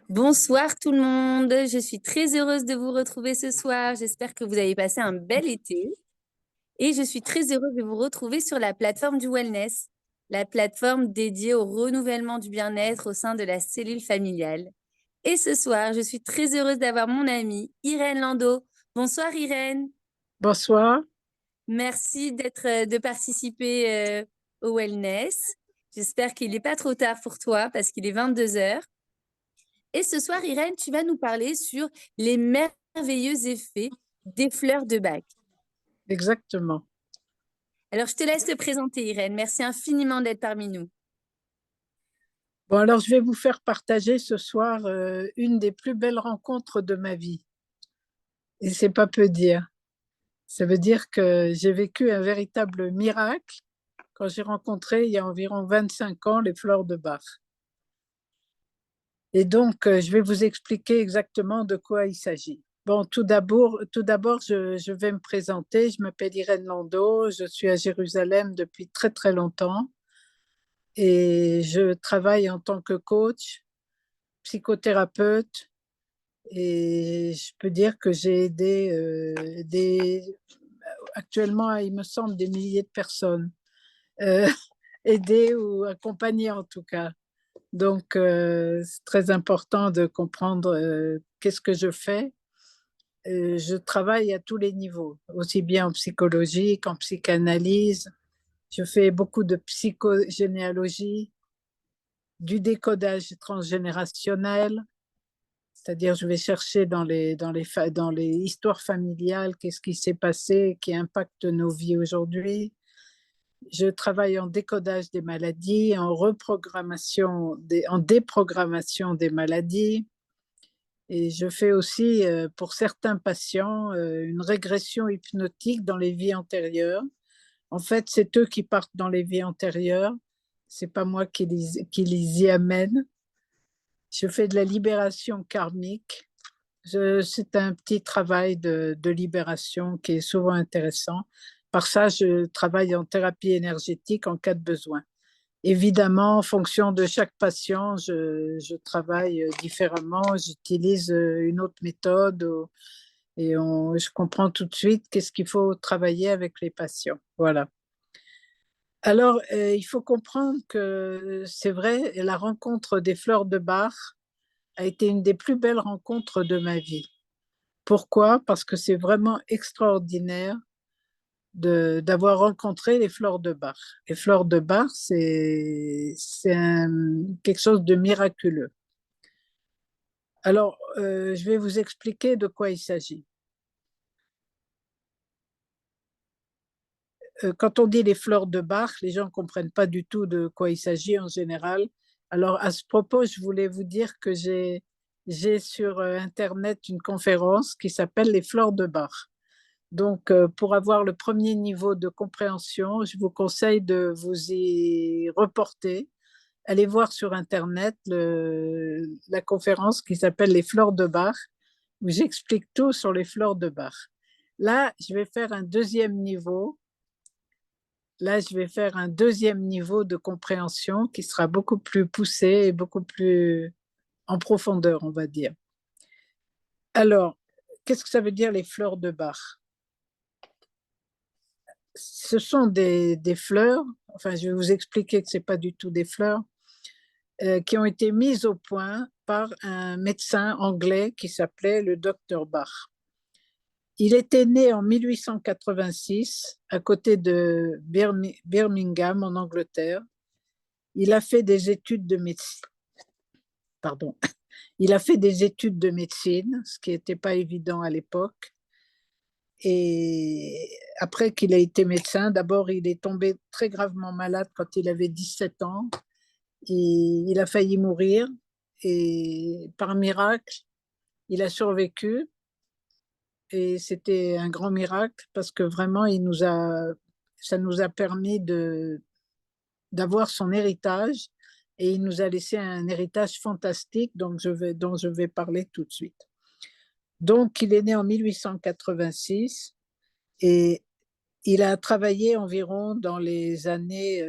Bonsoir tout le monde, je suis très heureuse de vous retrouver ce soir. J'espère que vous avez passé un bel été et je suis très heureuse de vous retrouver sur la plateforme du wellness, la plateforme dédiée au renouvellement du bien-être au sein de la cellule familiale. Et ce soir, je suis très heureuse d'avoir mon amie Irène Lando. Bonsoir Irène, Bonsoir. merci de participer au wellness. J'espère qu'il n'est pas trop tard pour toi parce qu'il est 22 heures. Et ce soir, Irène, tu vas nous parler sur les merveilleux effets des fleurs de bac. Exactement. Alors, je te laisse te présenter, Irène. Merci infiniment d'être parmi nous. Bon, alors je vais vous faire partager ce soir une des plus belles rencontres de ma vie. Et c'est pas peu dire. Ça veut dire que j'ai vécu un véritable miracle quand j'ai rencontré il y a environ 25 ans les fleurs de Bach. Et donc, je vais vous expliquer exactement de quoi il s'agit. Bon, tout d'abord, je vais me présenter. Je m'appelle Irène Lando. Je suis à Jérusalem depuis très, très longtemps. Et je travaille en tant que coach, psychothérapeute, et je peux dire que j'ai aidé actuellement, il me semble, des milliers de personnes, euh, aidées ou accompagnées en tout cas. Donc, c'est très important de comprendre qu'est-ce que je fais. Je travaille à tous les niveaux, aussi bien en psychologie qu'en psychanalyse. Je fais beaucoup de psychogénéalogie, du décodage transgénérationnel. C'est-à-dire, je vais chercher dans les histoires familiales, qu'est-ce qui s'est passé, qui impacte nos vies aujourd'hui. Je travaille en décodage des maladies, en déprogrammation des maladies. Et je fais aussi, pour certains patients, une régression hypnotique dans les vies antérieures. En fait, c'est eux qui partent dans les vies antérieures. C'est pas moi qui les y amène. Je fais de la libération karmique. C'est un petit travail de libération qui est souvent intéressant. Par ça, je travaille en thérapie énergétique en cas de besoin. Évidemment, en fonction de chaque patient, je travaille différemment. J'utilise une autre méthode je comprends tout de suite qu'est-ce qu'il faut travailler avec les patients. Voilà. Alors, il faut comprendre que c'est vrai, la rencontre des fleurs de Bach a été une des plus belles rencontres de ma vie. Pourquoi? Parce que c'est vraiment extraordinaire d'avoir rencontré les fleurs de Bach. Les fleurs de Bach, quelque chose de miraculeux. Alors, je vais vous expliquer de quoi il s'agit. Quand on dit les fleurs de Bach, les gens ne comprennent pas du tout de quoi il s'agit en général. Alors, à ce propos, je voulais vous dire que j'ai sur Internet une conférence qui s'appelle Les fleurs de Bach. Donc, pour avoir le premier niveau de compréhension, je vous conseille de vous y reporter. Allez voir sur Internet la conférence qui s'appelle Les fleurs de Bach, où j'explique tout sur les fleurs de Bach. Là, je vais faire un deuxième niveau. Là, je vais faire un deuxième niveau de compréhension qui sera beaucoup plus poussé et beaucoup plus en profondeur, on va dire. Alors, qu'est-ce que ça veut dire les fleurs de Bach? Ce sont des fleurs, enfin je vais vous expliquer que ce n'est pas du tout des fleurs, qui ont été mises au point par un médecin anglais qui s'appelait le docteur Bach. Il était né en 1886 à côté de Birmingham en Angleterre. Il a fait des études de médecine. Pardon. Il a fait des études de médecine, ce qui n'était pas évident à l'époque. Et après qu'il a été médecin, d'abord, il est tombé très gravement malade quand il avait 17 ans. Et il a failli mourir. Et par miracle, il a survécu. Et c'était un grand miracle parce que vraiment, ça nous a permis d'avoir son héritage. Et il nous a laissé un héritage fantastique dont je vais parler tout de suite. Donc, il est né en 1886 et il a travaillé environ dans les années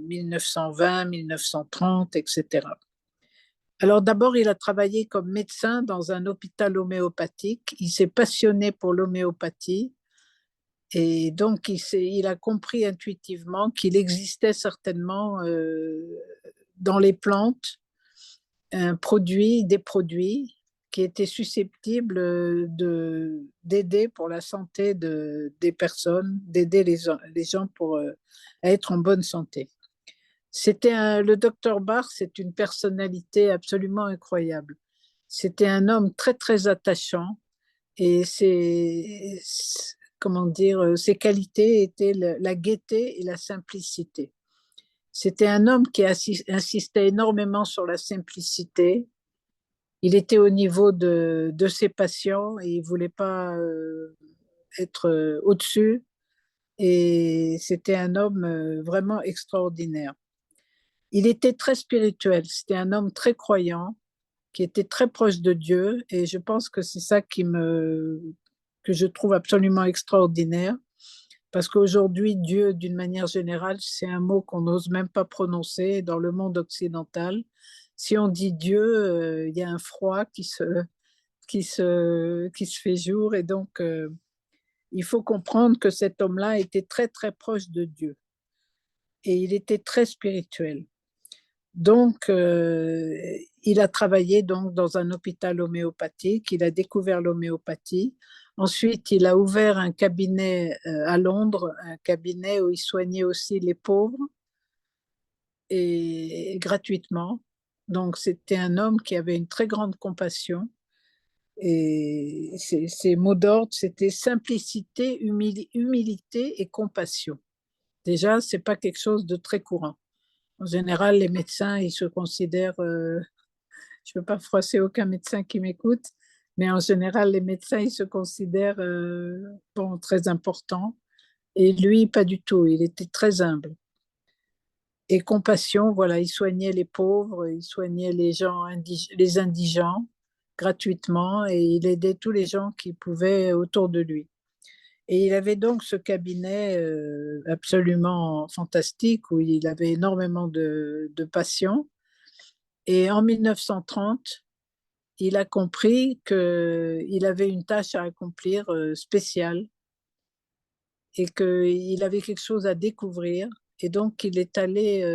1920, 1930, etc. Alors d'abord, il a travaillé comme médecin dans un hôpital homéopathique. Il s'est passionné pour l'homéopathie et donc il a compris intuitivement qu'il existait certainement dans les plantes des produits qui étaient susceptibles d'aider pour la santé des personnes, d'aider les gens pour à être en bonne santé. Le docteur Barr, c'est une personnalité absolument incroyable. C'était un homme très, très attachant et comment dire, ses qualités étaient la gaieté et la simplicité. C'était un homme qui insistait énormément sur la simplicité. Il était au niveau de ses patients et il ne voulait pas être au-dessus. Et c'était un homme vraiment extraordinaire. Il était très spirituel. C'était un homme très croyant qui était très proche de Dieu. Et je pense que c'est ça que je trouve absolument extraordinaire. Parce qu'aujourd'hui, Dieu, d'une manière générale, c'est un mot qu'on n'ose même pas prononcer dans le monde occidental. Si on dit Dieu, il y a un froid qui se fait jour. Et donc, il faut comprendre que cet homme-là était très, très proche de Dieu. Et il était très spirituel. Donc, il a travaillé donc dans un hôpital homéopathique. Il a découvert l'homéopathie. Ensuite, il a ouvert un cabinet à Londres, un cabinet où il soignait aussi les pauvres et gratuitement. Donc, c'était un homme qui avait une très grande compassion. Et ses mots d'ordre, c'était simplicité, humilité et compassion. Déjà, c'est pas quelque chose de très courant. En général, les médecins, ils se considèrent, je ne veux pas froisser aucun médecin qui m'écoute, mais en général, les médecins, ils se considèrent bon, très importants. Et lui, pas du tout. Il était très humble. Et compassion, voilà, il soignait les pauvres, il soignait les indigents gratuitement et il aidait tous les gens qui pouvaient autour de lui. Et il avait donc ce cabinet absolument fantastique où il avait énormément de patients. Et en 1930, il a compris qu'il avait une tâche à accomplir spéciale et qu'il avait quelque chose à découvrir. Et donc, il est allé,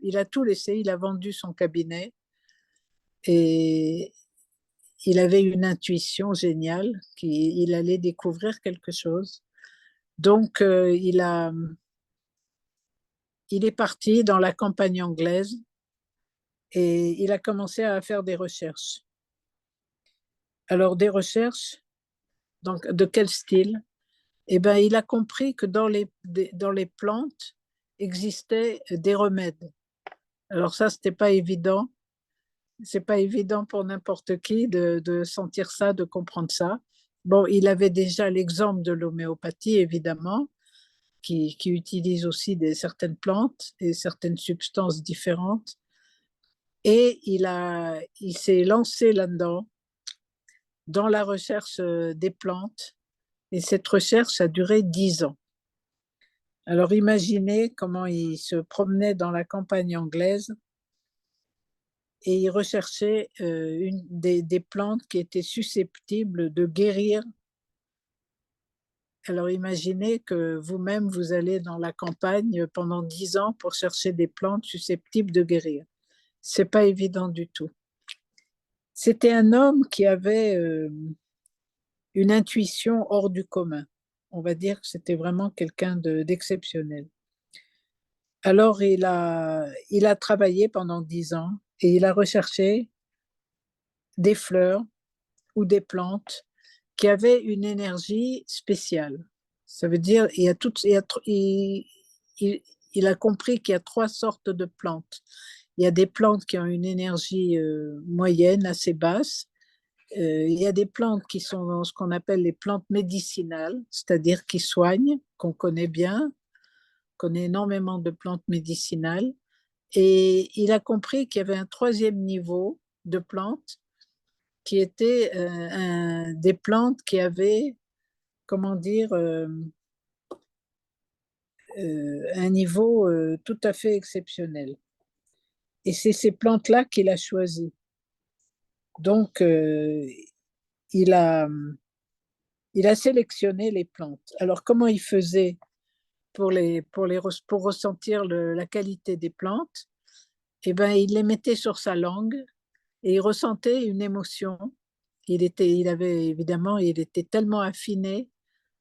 il a tout laissé, il a vendu son cabinet et il avait une intuition géniale qu'il allait découvrir quelque chose. Donc, il est parti dans la campagne anglaise et il a commencé à faire des recherches. Alors, des recherches, donc de quel style? Eh ben, il a compris que dans les plantes existaient des remèdes. Alors ça, c'était pas évident. C'est pas évident pour n'importe qui de sentir ça, de comprendre ça. Bon, il avait déjà l'exemple de l'homéopathie, évidemment, qui utilise aussi certaines plantes et certaines substances différentes. Et il s'est lancé là-dedans, dans la recherche des plantes. Et cette recherche a duré 10 ans. Alors imaginez comment il se promenait dans la campagne anglaise et il recherchait des plantes qui étaient susceptibles de guérir. Alors imaginez que vous-même, vous allez dans la campagne pendant 10 ans pour chercher des plantes susceptibles de guérir. C'est pas évident du tout. C'était un homme qui avait une intuition hors du commun. On va dire que c'était vraiment quelqu'un d'exceptionnel. Alors, il a travaillé pendant 10 ans et il a recherché des fleurs ou des plantes qui avaient une énergie spéciale. Ça veut dire, il a compris qu'il y a trois sortes de plantes. Il y a des plantes qui ont une énergie moyenne, assez basse. Il y a des plantes qui sont ce qu'on appelle les plantes médicinales, c'est-à-dire qui soignent, qu'on connaît bien, connaît énormément de plantes médicinales. Et il a compris qu'il y avait un troisième niveau de plantes qui étaient des plantes qui avaient, comment dire, un niveau tout à fait exceptionnel. Et c'est ces plantes-là qu'il a choisies. Donc, il a, il a sélectionné les plantes. Alors, comment il faisait pour ressentir la qualité des plantes? Eh ben, il les mettait sur sa langue et il ressentait une émotion. Il était tellement affiné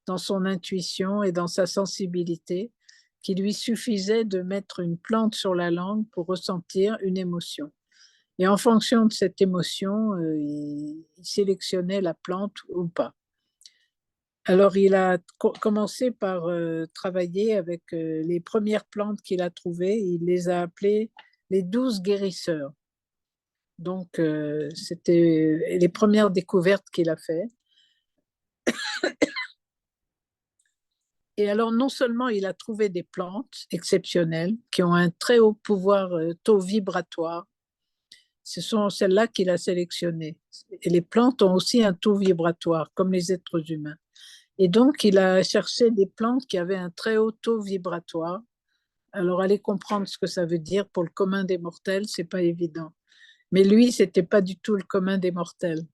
dans son intuition et dans sa sensibilité qu'il lui suffisait de mettre une plante sur la langue pour ressentir une émotion. Et en fonction de cette émotion, il sélectionnait la plante ou pas. Alors, il a commencé par travailler avec les premières plantes qu'il a trouvées. Il les a appelées les 12 guérisseurs. Donc, c'était les premières découvertes qu'il a faites. Et alors, non seulement il a trouvé des plantes exceptionnelles qui ont un très haut pouvoir, taux vibratoire, ce sont celles-là qu'il a sélectionnées. Et les plantes ont aussi un taux vibratoire, comme les êtres humains. Et donc, il a cherché des plantes qui avaient un très haut taux vibratoire. Alors, aller comprendre ce que ça veut dire pour le commun des mortels, c'est pas évident. Mais lui, c'était pas du tout le commun des mortels.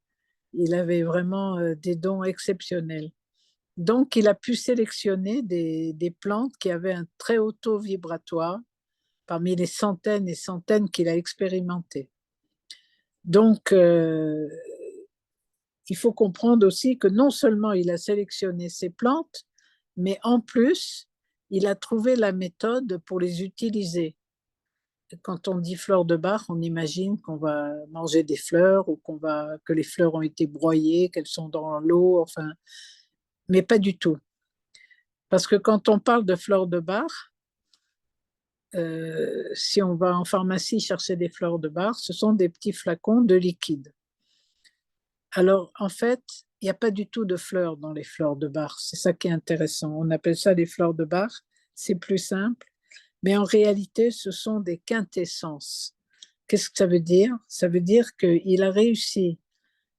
Il avait vraiment des dons exceptionnels. Donc, il a pu sélectionner des plantes qui avaient un très haut taux vibratoire parmi les centaines et centaines qu'il a expérimentées. Donc, il faut comprendre aussi que non seulement il a sélectionné ces plantes, mais en plus, il a trouvé la méthode pour les utiliser. Quand on dit fleurs de Bach, on imagine qu'on va manger des fleurs ou que les fleurs ont été broyées, qu'elles sont dans l'eau, enfin, mais pas du tout. Parce que quand on parle de fleurs de Bach, si on va en pharmacie chercher des fleurs de Bach, ce sont des petits flacons de liquide. Alors, en fait, il n'y a pas du tout de fleurs dans les fleurs de Bach. C'est ça qui est intéressant. On appelle ça des fleurs de Bach. C'est plus simple. Mais en réalité, ce sont des quintessences. Qu'est-ce que ça veut dire? Ça veut dire qu'il a réussi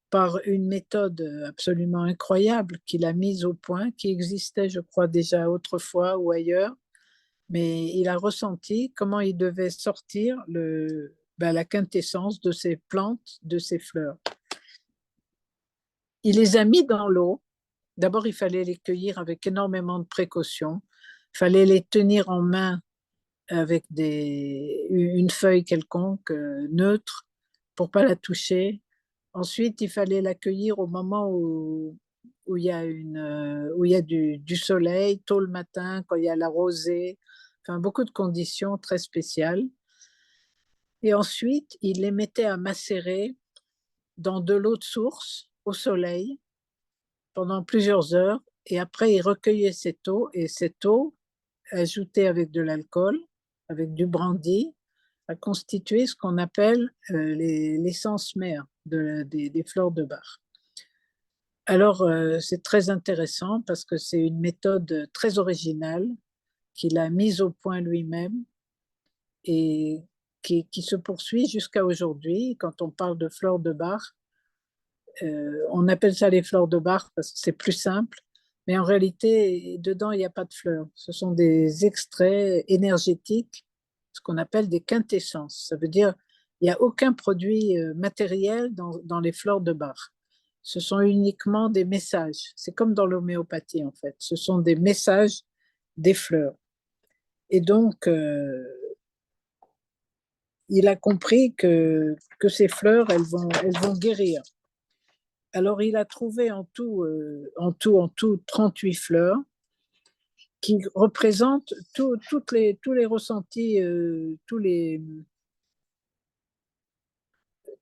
par une méthode absolument incroyable qu'il a mise au point, qui existait, je crois, déjà autrefois ou ailleurs, mais il a ressenti comment il devait sortir la quintessence de ces plantes, de ces fleurs. Il les a mis dans l'eau. D'abord, il fallait les cueillir avec énormément de précautions. Il fallait les tenir en main avec une feuille quelconque, neutre, pour pas la toucher. Ensuite, il fallait l'accueillir au moment où il y a du soleil, tôt le matin, quand il y a la rosée, enfin beaucoup de conditions très spéciales. Et ensuite, il les mettait à macérer dans de l'eau de source, au soleil, pendant plusieurs heures. Et après, il recueillait cette eau, et cette eau, ajoutée avec de l'alcool, avec du brandy, a constitué ce qu'on appelle l'essence mère des fleurs de Bach. Alors, c'est très intéressant parce que c'est une méthode très originale qu'il a mise au point lui-même et qui se poursuit jusqu'à aujourd'hui. Quand on parle de fleurs de Bach, on appelle ça les fleurs de Bach parce que c'est plus simple, mais en réalité, dedans, il n'y a pas de fleurs. Ce sont des extraits énergétiques, ce qu'on appelle des quintessences. Ça veut dire il n'y a aucun produit matériel dans les fleurs de Bach. Ce sont uniquement des messages. C'est comme dans l'homéopathie, en fait. Ce sont des messages des fleurs. Et donc, il a compris que ces fleurs, elles vont guérir. Alors, il a trouvé en tout 38 fleurs qui représentent tous les ressentis,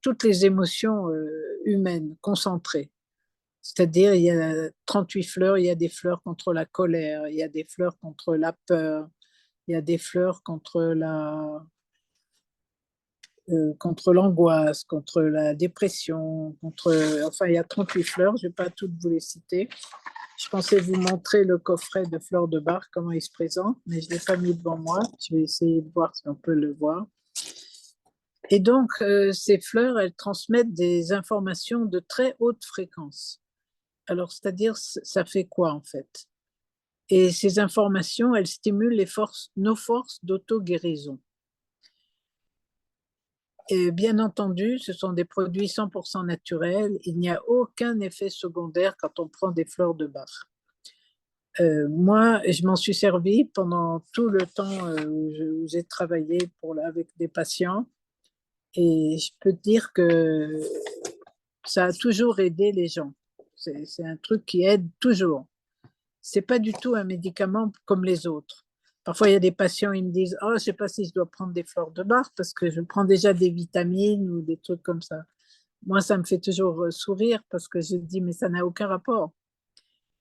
toutes les émotions humaines concentrées. C'est-à-dire, il y a 38 fleurs, il y a des fleurs contre la colère, il y a des fleurs contre la peur, il y a des fleurs contre l'angoisse, contre la dépression, enfin, il y a 38 fleurs, je ne vais pas toutes vous les citer. Je pensais vous montrer le coffret de fleurs de Bach, comment il se présente, mais je ne l'ai pas mis devant moi. Je vais essayer de voir si on peut le voir. Et donc, ces fleurs, elles transmettent des informations de très haute fréquence. Alors, c'est-à-dire, ça fait quoi en fait? Et ces informations, elles stimulent nos forces d'auto-guérison. Et bien entendu, ce sont des produits 100% naturels. Il n'y a aucun effet secondaire quand on prend des fleurs de Bach. Moi, je m'en suis servi pendant tout le temps où j'ai travaillé avec des patients. Et je peux te dire que ça a toujours aidé les gens. C'est un truc qui aide toujours. C'est pas du tout un médicament comme les autres. Parfois, il y a des patients, ils me disent, oh, je sais pas si je dois prendre des fleurs de Bach parce que je prends déjà des vitamines ou des trucs comme ça. Moi, ça me fait toujours sourire parce que je dis, mais ça n'a aucun rapport.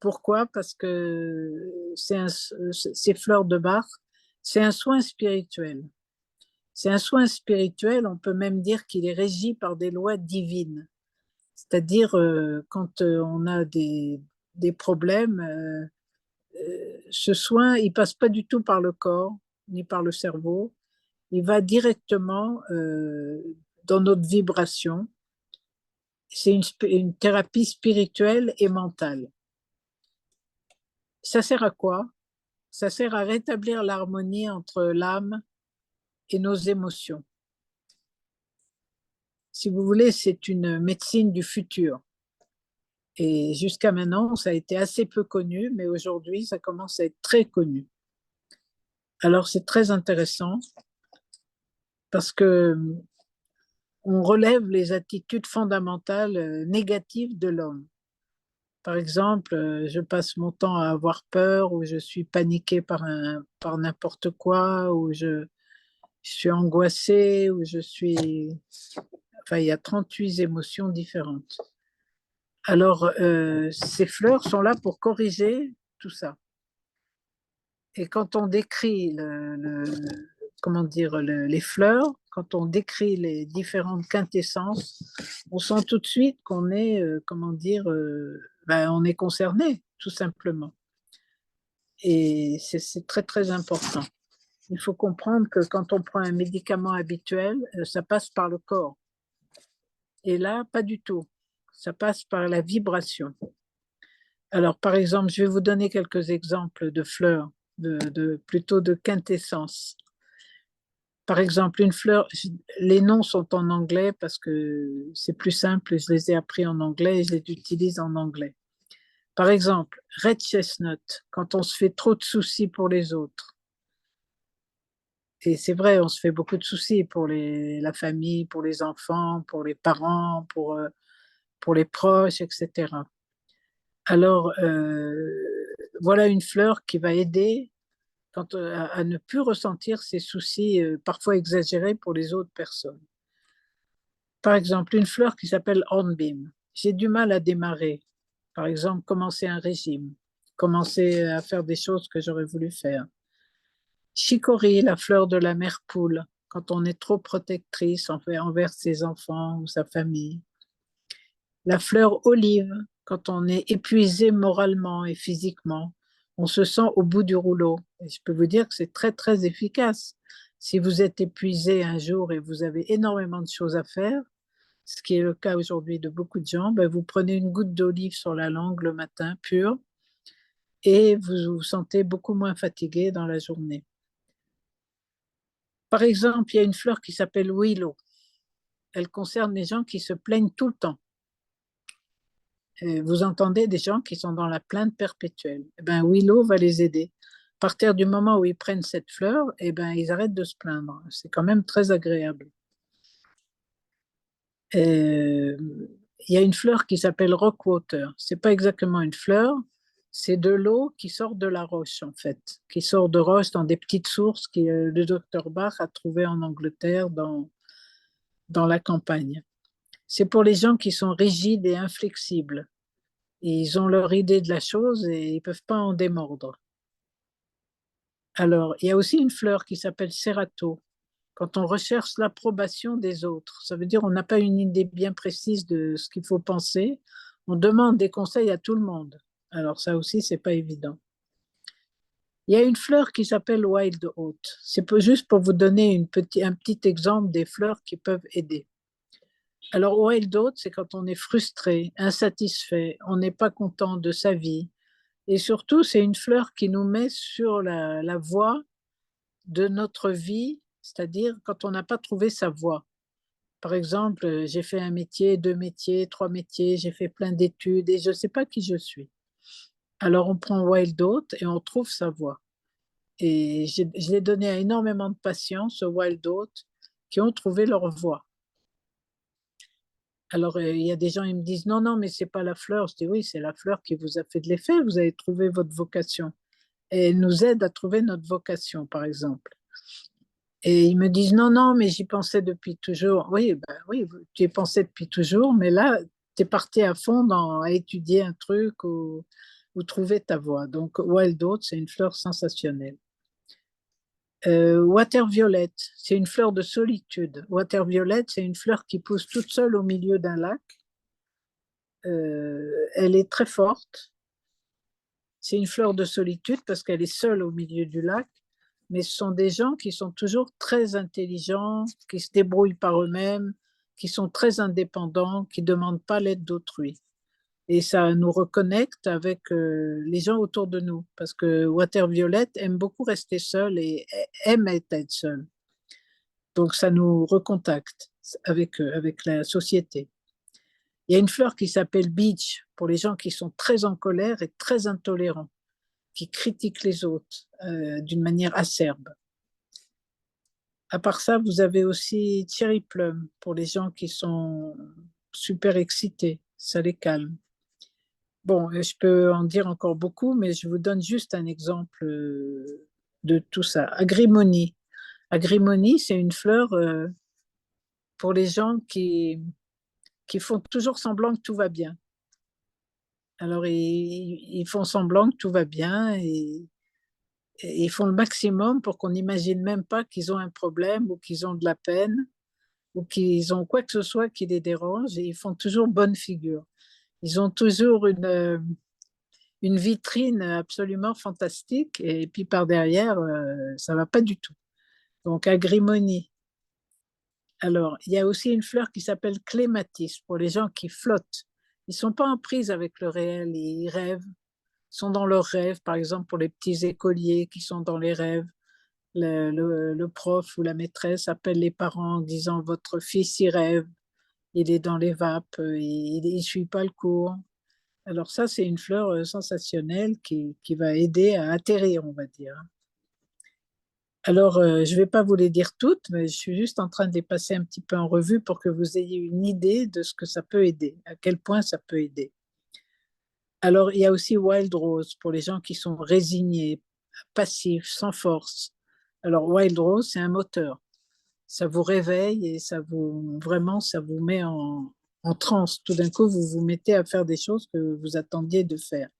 Pourquoi? Parce que ces fleurs de Bach, c'est un soin spirituel. C'est un soin spirituel, on peut même dire qu'il est régi par des lois divines. C'est-à-dire, quand on a des problèmes, ce soin, il passe pas du tout par le corps, ni par le cerveau. Il va directement dans notre vibration. C'est une thérapie spirituelle et mentale. Ça sert à quoi? Ça sert à rétablir l'harmonie entre l'âme et nos émotions. Si vous voulez, c'est une médecine du futur. Et jusqu'à maintenant, ça a été assez peu connu, mais aujourd'hui, ça commence à être très connu. Alors, c'est très intéressant parce que on relève les attitudes fondamentales négatives de l'homme. Par exemple, je passe mon temps à avoir peur ou je suis paniqué par n'importe quoi ou je suis angoissé ou je suis... Enfin, il y a 38 émotions différentes. Alors, ces fleurs sont là pour corriger tout ça. Et quand on décrit comment dire, les fleurs, quand on décrit les différentes quintessences, on sent tout de suite qu'on est, comment dire, ben, on est concerné, tout simplement. Et c'est très, très important. Il faut comprendre que quand on prend un médicament habituel, ça passe par le corps. Et là, pas du tout. Ça passe par la vibration. Alors, par exemple, je vais vous donner quelques exemples de fleurs, plutôt de quintessence. Par exemple, une fleur, les noms sont en anglais parce que c'est plus simple, je les ai appris en anglais et je les utilise en anglais. Par exemple, red chestnut, quand on se fait trop de soucis pour les autres. Et c'est vrai, on se fait beaucoup de soucis pour la famille, pour les enfants, pour les parents, pour les proches, etc. Alors, voilà une fleur qui va aider à ne plus ressentir ces soucis parfois exagérés pour les autres personnes. Par exemple, une fleur qui s'appelle hornbeam. J'ai du mal à démarrer. Par exemple, commencer un régime, commencer à faire des choses que j'aurais voulu faire. Chicory, la fleur de la mère poule, quand on est trop protectrice envers ses enfants ou sa famille. La fleur olive, quand on est épuisé moralement et physiquement, on se sent au bout du rouleau. Et je peux vous dire que c'est très, très efficace. Si vous êtes épuisé un jour et vous avez énormément de choses à faire, ce qui est le cas aujourd'hui de beaucoup de gens, ben vous prenez une goutte d'olive sur la langue le matin, pure, et vous vous sentez beaucoup moins fatigué dans la journée. Par exemple, il y a une fleur qui s'appelle willow. Elle concerne les gens qui se plaignent tout le temps. Vous entendez des gens qui sont dans la plainte perpétuelle. Eh ben, willow va les aider. À partir du moment où ils prennent cette fleur, eh ben, ils arrêtent de se plaindre. C'est quand même très agréable. Il y a une fleur qui s'appelle rockwater. C'est pas exactement une fleur, c'est de l'eau qui sort de la roche en fait, qui sort de roche dans des petites sources que le docteur Bach a trouvées en Angleterre dans la campagne. C'est pour les gens qui sont rigides et inflexibles. Ils ont leur idée de la chose et ils peuvent pas en démordre. Alors, il y a aussi une fleur qui s'appelle Cerato. Quand on recherche l'approbation des autres, ça veut dire on n'a pas une idée bien précise de ce qu'il faut penser. On demande des conseils à tout le monde. Alors ça aussi, c'est pas évident. Il y a une fleur qui s'appelle Wild Oat. C'est juste pour vous donner un petit exemple des fleurs qui peuvent aider. Alors Wild Oat, c'est quand on est frustré, insatisfait, on n'est pas content de sa vie. Et surtout, c'est une fleur qui nous met sur la voie de notre vie, c'est-à-dire quand on n'a pas trouvé sa voie. Par exemple, j'ai fait un métier, deux métiers, trois métiers, j'ai fait plein d'études et je ne sais pas qui je suis. Alors, on prend Wild Oat et on trouve sa voie. Et je l'ai donné à énormément de patients, ce Wild Oat, qui ont trouvé leur voie. Alors, il y a des gens, ils me disent, non, non, mais c'est pas la fleur. Je dis, oui, c'est la fleur qui vous a fait de l'effet. Vous avez trouvé votre vocation. Et elle nous aide à trouver notre vocation, par exemple. Et ils me disent, non, non, mais j'y pensais depuis toujours. Oui, ben, oui, tu y pensais depuis toujours, mais là, tu es parti à fond à étudier un truc ou trouver ta voie. Donc, Wild Oat, c'est une fleur sensationnelle. Water Violet, c'est une fleur de solitude. Water Violet, c'est une fleur qui pousse toute seule au milieu d'un lac. Elle est très forte. C'est une fleur de solitude parce qu'elle est seule au milieu du lac. Mais ce sont des gens qui sont toujours très intelligents, qui se débrouillent par eux-mêmes, qui sont très indépendants, qui ne demandent pas l'aide d'autrui. Et ça nous reconnecte avec les gens autour de nous, parce que Water Violet aime beaucoup rester seul et aime être seul. Donc ça nous recontacte avec eux, avec la société. Il y a une fleur qui s'appelle Beach pour les gens qui sont très en colère et très intolérants, qui critiquent les autres d'une manière acerbe. À part ça, vous avez aussi Cherry Plum pour les gens qui sont super excités. Ça les calme. Bon, je peux en dire encore beaucoup, mais je vous donne juste un exemple de tout ça. Agrimony. Agrimony, c'est une fleur pour les gens qui font toujours semblant que tout va bien. Alors, ils font semblant que tout va bien et ils font le maximum pour qu'on n'imagine même pas qu'ils ont un problème ou qu'ils ont de la peine ou qu'ils ont quoi que ce soit qui les dérange et ils font toujours bonne figure. Ils ont toujours une vitrine absolument fantastique et puis par derrière, ça va pas du tout. Donc, agrimony. Alors, il y a aussi une fleur qui s'appelle clématis pour les gens qui flottent. Ils sont pas en prise avec le réel, ils rêvent, sont dans leurs rêves. Par exemple, pour les petits écoliers qui sont dans les rêves, le prof ou la maîtresse appelle les parents en disant votre fils y rêve, il est dans les vapes, il ne suit pas le cours. Alors ça, c'est une fleur sensationnelle qui va aider à atterrir, on va dire. Alors, je ne vais pas vous les dire toutes, mais je suis juste en train de les passer un petit peu en revue pour que vous ayez une idée de ce que ça peut aider, à quel point ça peut aider. Alors, il y a aussi Wild Rose pour les gens qui sont résignés, passifs, sans force. Alors, Wild Rose, c'est un moteur. Ça vous réveille et ça vous met en transe. Tout d'un coup, vous vous mettez à faire des choses que vous attendiez de faire.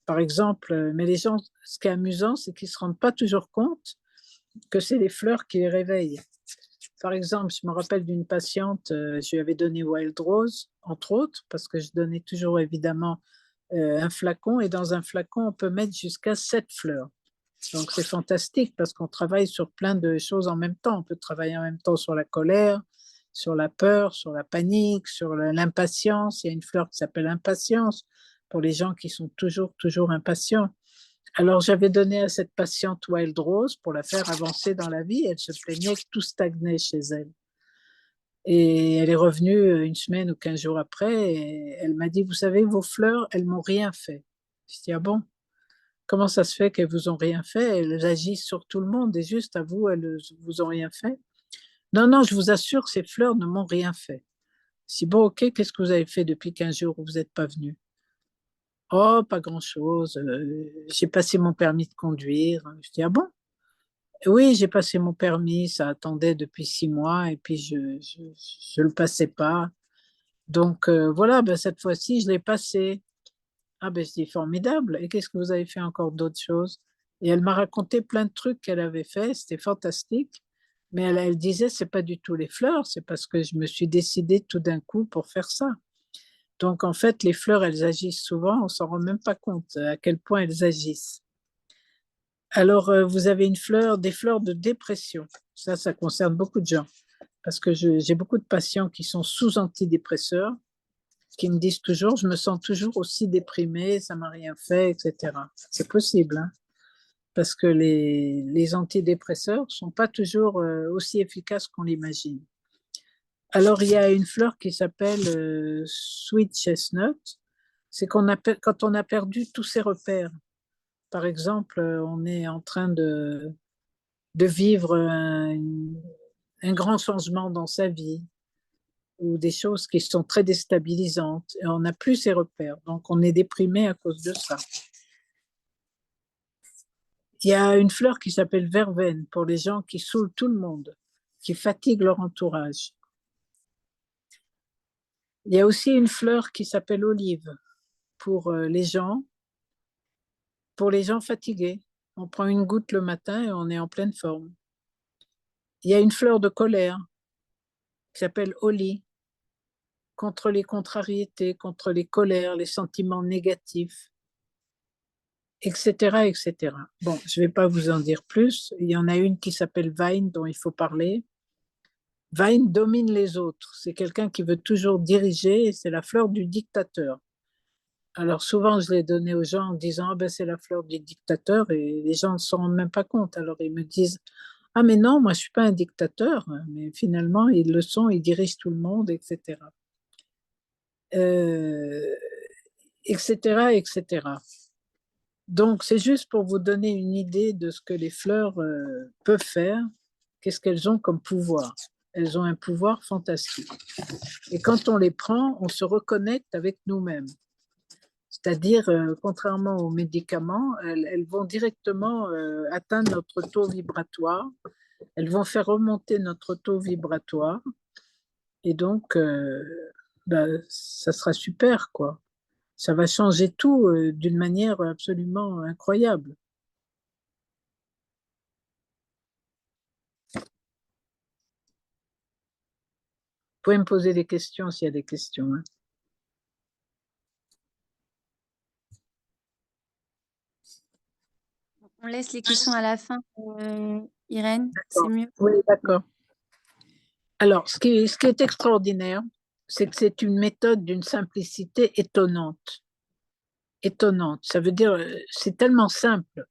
Par exemple, mais les gens, ce qui est amusant, c'est qu'ils ne se rendent pas toujours compte que c'est les fleurs qui les réveillent. Par exemple, je me rappelle d'une patiente, je lui avais donné Wild Rose, entre autres, parce que je donnais toujours évidemment un flacon, et dans un flacon, on peut mettre jusqu'à 7 fleurs. Donc c'est fantastique parce qu'on travaille sur plein de choses en même temps. On peut travailler en même temps sur la colère, sur la peur, sur la panique, sur l'impatience. Il y a une fleur qui s'appelle impatience pour les gens qui sont toujours impatients. Alors j'avais donné à cette patiente Wild Rose pour la faire avancer dans la vie. Elle se plaignait que tout stagnait chez elle. Et elle est revenue une semaine ou 15 jours après et elle m'a dit, vous savez, vos fleurs, elles m'ont rien fait. Je dis, ah bon? Comment ça se fait qu'elles vous ont rien fait? Elles agissent sur tout le monde et juste à vous, elles vous ont rien fait? Non, non, je vous assure, ces fleurs ne m'ont rien fait. Si bon, ok, qu'est-ce que vous avez fait depuis 15 jours où vous n'êtes pas venu? Oh, pas grand-chose. J'ai passé mon permis de conduire. Je dis, ah bon? Oui, j'ai passé mon permis, ça attendait depuis 6 mois et puis je le passais pas. Donc voilà, ben, cette fois-ci, je l'ai passé. Ah ben, je dis formidable. Et qu'est-ce que vous avez fait encore d'autres choses? Et elle m'a raconté plein de trucs qu'elle avait fait, c'était fantastique. Mais elle disait, c'est pas du tout les fleurs, c'est parce que je me suis décidée tout d'un coup pour faire ça. Donc en fait, les fleurs, elles agissent souvent, on s'en rend même pas compte à quel point elles agissent. Alors vous avez des fleurs de dépression. Ça concerne beaucoup de gens parce que j'ai beaucoup de patients qui sont sous antidépresseurs qui me disent toujours, je me sens toujours aussi déprimée, ça m'a rien fait, etc. C'est possible, hein, parce que les antidépresseurs ne sont pas toujours aussi efficaces qu'on l'imagine. Alors, il y a une fleur qui s'appelle Sweet Chestnut. C'est quand on a perdu tous ses repères. Par exemple, on est en train de vivre un grand changement dans sa vie ou des choses qui sont très déstabilisantes et on n'a plus ses repères. Donc, on est déprimé à cause de ça. Il y a une fleur qui s'appelle verveine pour les gens qui saoulent tout le monde, qui fatiguent leur entourage. Il y a aussi une fleur qui s'appelle olive pour pour les gens fatigués. On prend une goutte le matin et on est en pleine forme. Il y a une fleur de colère qui s'appelle Holly, contre les contrariétés, contre les colères, les sentiments négatifs, etc., etc. Bon, je ne vais pas vous en dire plus. Il y en a une qui s'appelle Vine dont il faut parler. Vine domine les autres. C'est quelqu'un qui veut toujours diriger et c'est la fleur du dictateur. Alors souvent, je l'ai donné aux gens en disant ah ben, c'est la fleur du dictateur et les gens ne s'en rendent même pas compte. Alors ils me disent ah mais non, moi je ne suis pas un dictateur, mais finalement ils le sont, ils dirigent tout le monde, etc. Etc., etc. Donc c'est juste pour vous donner une idée de ce que les fleurs peuvent faire, qu'est-ce qu'elles ont comme pouvoir. Elles ont un pouvoir fantastique. Et quand on les prend, on se reconnecte avec nous-mêmes. C'est-à-dire, contrairement aux médicaments, elles vont directement atteindre notre taux vibratoire. Elles vont faire remonter notre taux vibratoire. Et donc, ben, ça sera super, quoi. Ça va changer tout d'une manière absolument incroyable. Vous pouvez me poser des questions s'il y a des questions, hein. On laisse les questions à la fin, Irène, c'est mieux. Oui, d'accord. Alors, ce qui est extraordinaire, c'est que c'est une méthode d'une simplicité étonnante. Étonnante. Ça veut dire, c'est tellement simple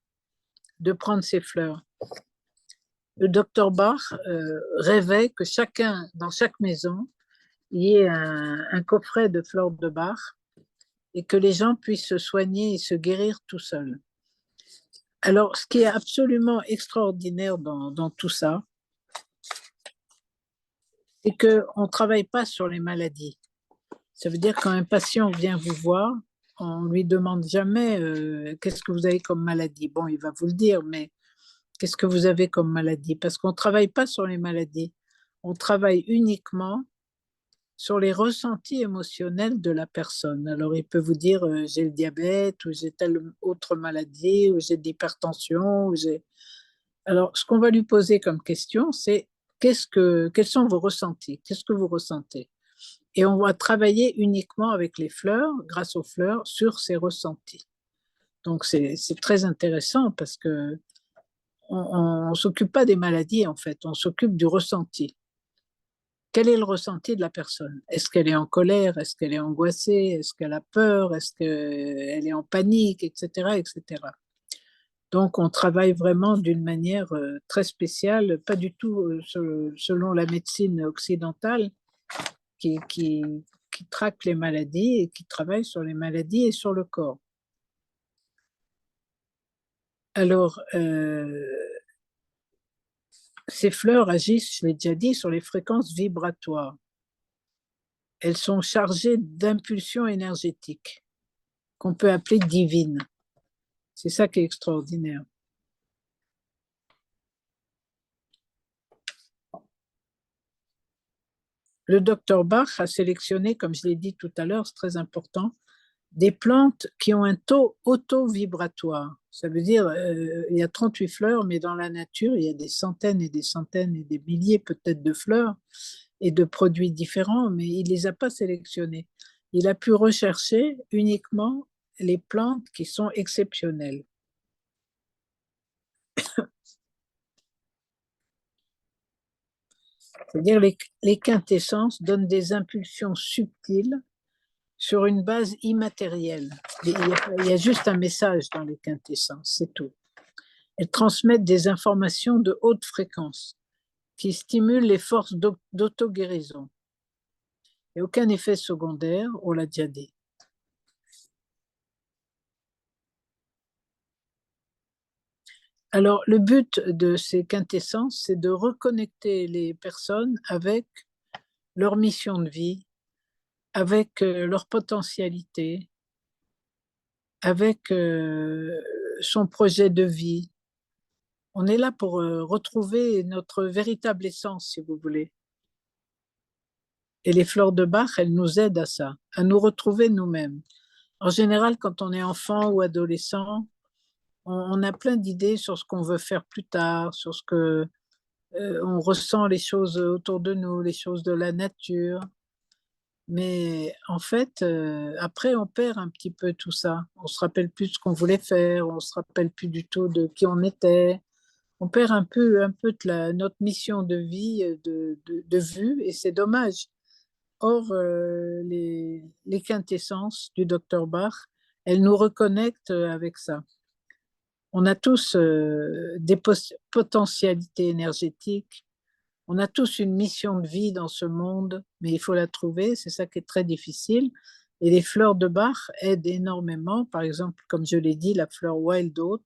de prendre ces fleurs. Le docteur Bach rêvait que chacun, dans chaque maison, il y ait un coffret de fleurs de Bach et que les gens puissent se soigner et se guérir tout seuls. Alors, ce qui est absolument extraordinaire dans tout ça, c'est qu'on ne travaille pas sur les maladies. Ça veut dire quand un patient vient vous voir, on ne lui demande jamais qu'est-ce que vous avez comme maladie. Bon, il va vous le dire, mais qu'est-ce que vous avez comme maladie? Parce qu'on ne travaille pas sur les maladies. On travaille uniquement sur les ressentis émotionnels de la personne. Alors, il peut vous dire j'ai le diabète, ou j'ai telle autre maladie, ou j'ai de l'hypertension, ou j'ai. Alors, ce qu'on va lui poser comme question, c'est quels sont vos ressentis? Qu'est-ce que vous ressentez? Et on va travailler uniquement avec les fleurs, grâce aux fleurs, sur ces ressentis. Donc, c'est très intéressant parce que on ne s'occupe pas des maladies, en fait, on s'occupe du ressenti. Quel est le ressenti de la personne? Est-ce qu'elle est en colère? Est-ce qu'elle est angoissée? Est-ce qu'elle a peur? Est-ce qu'elle est en panique? Etc., etc. Donc, on travaille vraiment d'une manière très spéciale, pas du tout selon la médecine occidentale qui traque les maladies et qui travaille sur les maladies et sur le corps. Alors, ces fleurs agissent, je l'ai déjà dit, sur les fréquences vibratoires. Elles sont chargées d'impulsions énergétiques qu'on peut appeler divines. C'est ça qui est extraordinaire. Le docteur Bach a sélectionné, comme je l'ai dit tout à l'heure, c'est très important, des plantes qui ont un taux auto-vibratoire. Ça veut dire, il y a 38 fleurs, mais dans la nature, il y a des centaines et des centaines et des milliers peut-être de fleurs et de produits différents, mais il ne les a pas sélectionnés. Il a pu rechercher uniquement les plantes qui sont exceptionnelles. C'est-à-dire les quintessences donnent des impulsions subtiles sur une base immatérielle. Il y a juste un message dans les quintessences, c'est tout. Elles transmettent des informations de haute fréquence qui stimulent les forces d'auto-guérison. Et aucun effet secondaire, on l'a déjà dit. Alors, le but de ces quintessences, c'est de reconnecter les personnes avec leur mission de vie, avec leur potentialité, avec son projet de vie. On est là pour retrouver notre véritable essence, si vous voulez. Et les fleurs de Bach, elles nous aident à ça, à nous retrouver nous-mêmes. En général, quand on est enfant ou adolescent, on a plein d'idées sur ce qu'on veut faire plus tard, sur ce que on ressent les choses autour de nous, les choses de la nature. Mais en fait, après, on perd un petit peu tout ça. On se rappelle plus de ce qu'on voulait faire, on se rappelle plus du tout de qui on était. On perd un peu de notre mission de vie de vue et c'est dommage. Or, les quintessences du docteur Bach, elles nous reconnectent avec ça. On a tous des potentialités énergétiques, on a tous une mission de vie dans ce monde, mais il faut la trouver, c'est ça qui est très difficile. Et les fleurs de Bach aident énormément. Par exemple, comme je l'ai dit, la fleur Wild Oat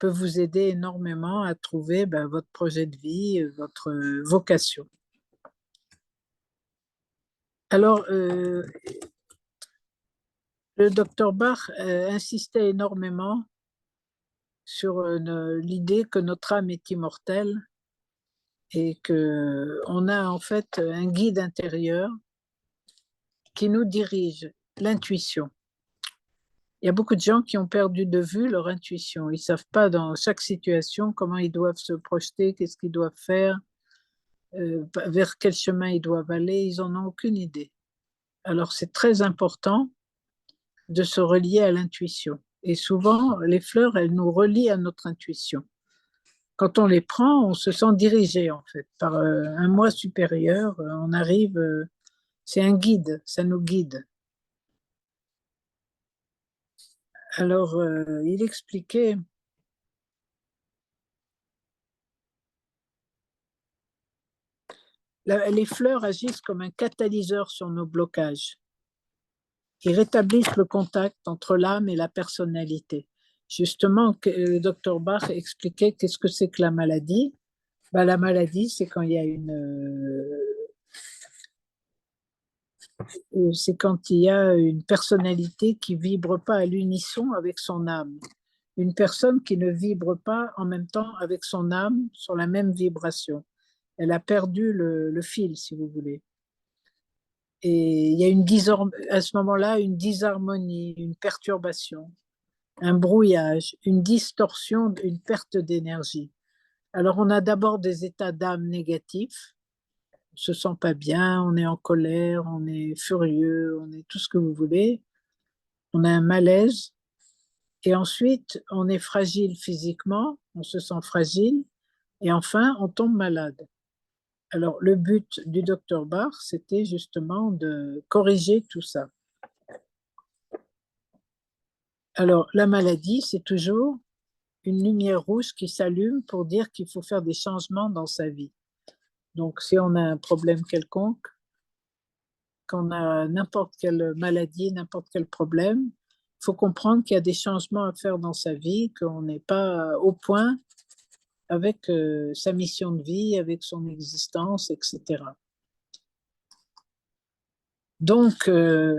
peut vous aider énormément à trouver votre projet de vie, votre vocation. Alors, le docteur Bach insistait énormément sur l'idée que notre âme est immortelle et que on a en fait un guide intérieur qui nous dirige, l'intuition. Il y a beaucoup de gens qui ont perdu de vue leur intuition. Ils ne savent pas dans chaque situation comment ils doivent se projeter, qu'est-ce qu'ils doivent faire, vers quel chemin ils doivent aller. Ils n'en ont aucune idée. Alors c'est très important de se relier à l'intuition. Et souvent, les fleurs, elles nous relient à notre intuition. Quand on les prend, on se sent dirigé en fait par un moi supérieur. On arrive, c'est un guide, ça nous guide. Alors, il expliquait, les fleurs agissent comme un catalyseur sur nos blocages. Ils rétablissent le contact entre l'âme et la personnalité. Justement, le docteur Bach expliquait qu'est-ce que c'est que la maladie. La maladie, c'est quand il y a c'est quand il y a une personnalité qui vibre pas à l'unisson avec son âme. Une personne qui ne vibre pas en même temps avec son âme sur la même vibration. Elle a perdu le fil, si vous voulez. Et il y a à ce moment-là une disharmonie, une perturbation, un brouillage, une distorsion, une perte d'énergie. Alors on a d'abord des états d'âme négatifs, on se sent pas bien, on est en colère, on est furieux, on est tout ce que vous voulez, on a un malaise, et ensuite on est fragile physiquement, on se sent fragile, et enfin on tombe malade. Alors le but du docteur Bach, c'était justement de corriger tout ça. Alors la maladie, c'est toujours une lumière rouge qui s'allume pour dire qu'il faut faire des changements dans sa vie. Donc si on a un problème quelconque, qu'on a n'importe quelle maladie, n'importe quel problème, il faut comprendre qu'il y a des changements à faire dans sa vie, qu'on n'est pas au point avec sa mission de vie, avec son existence, etc. Donc, il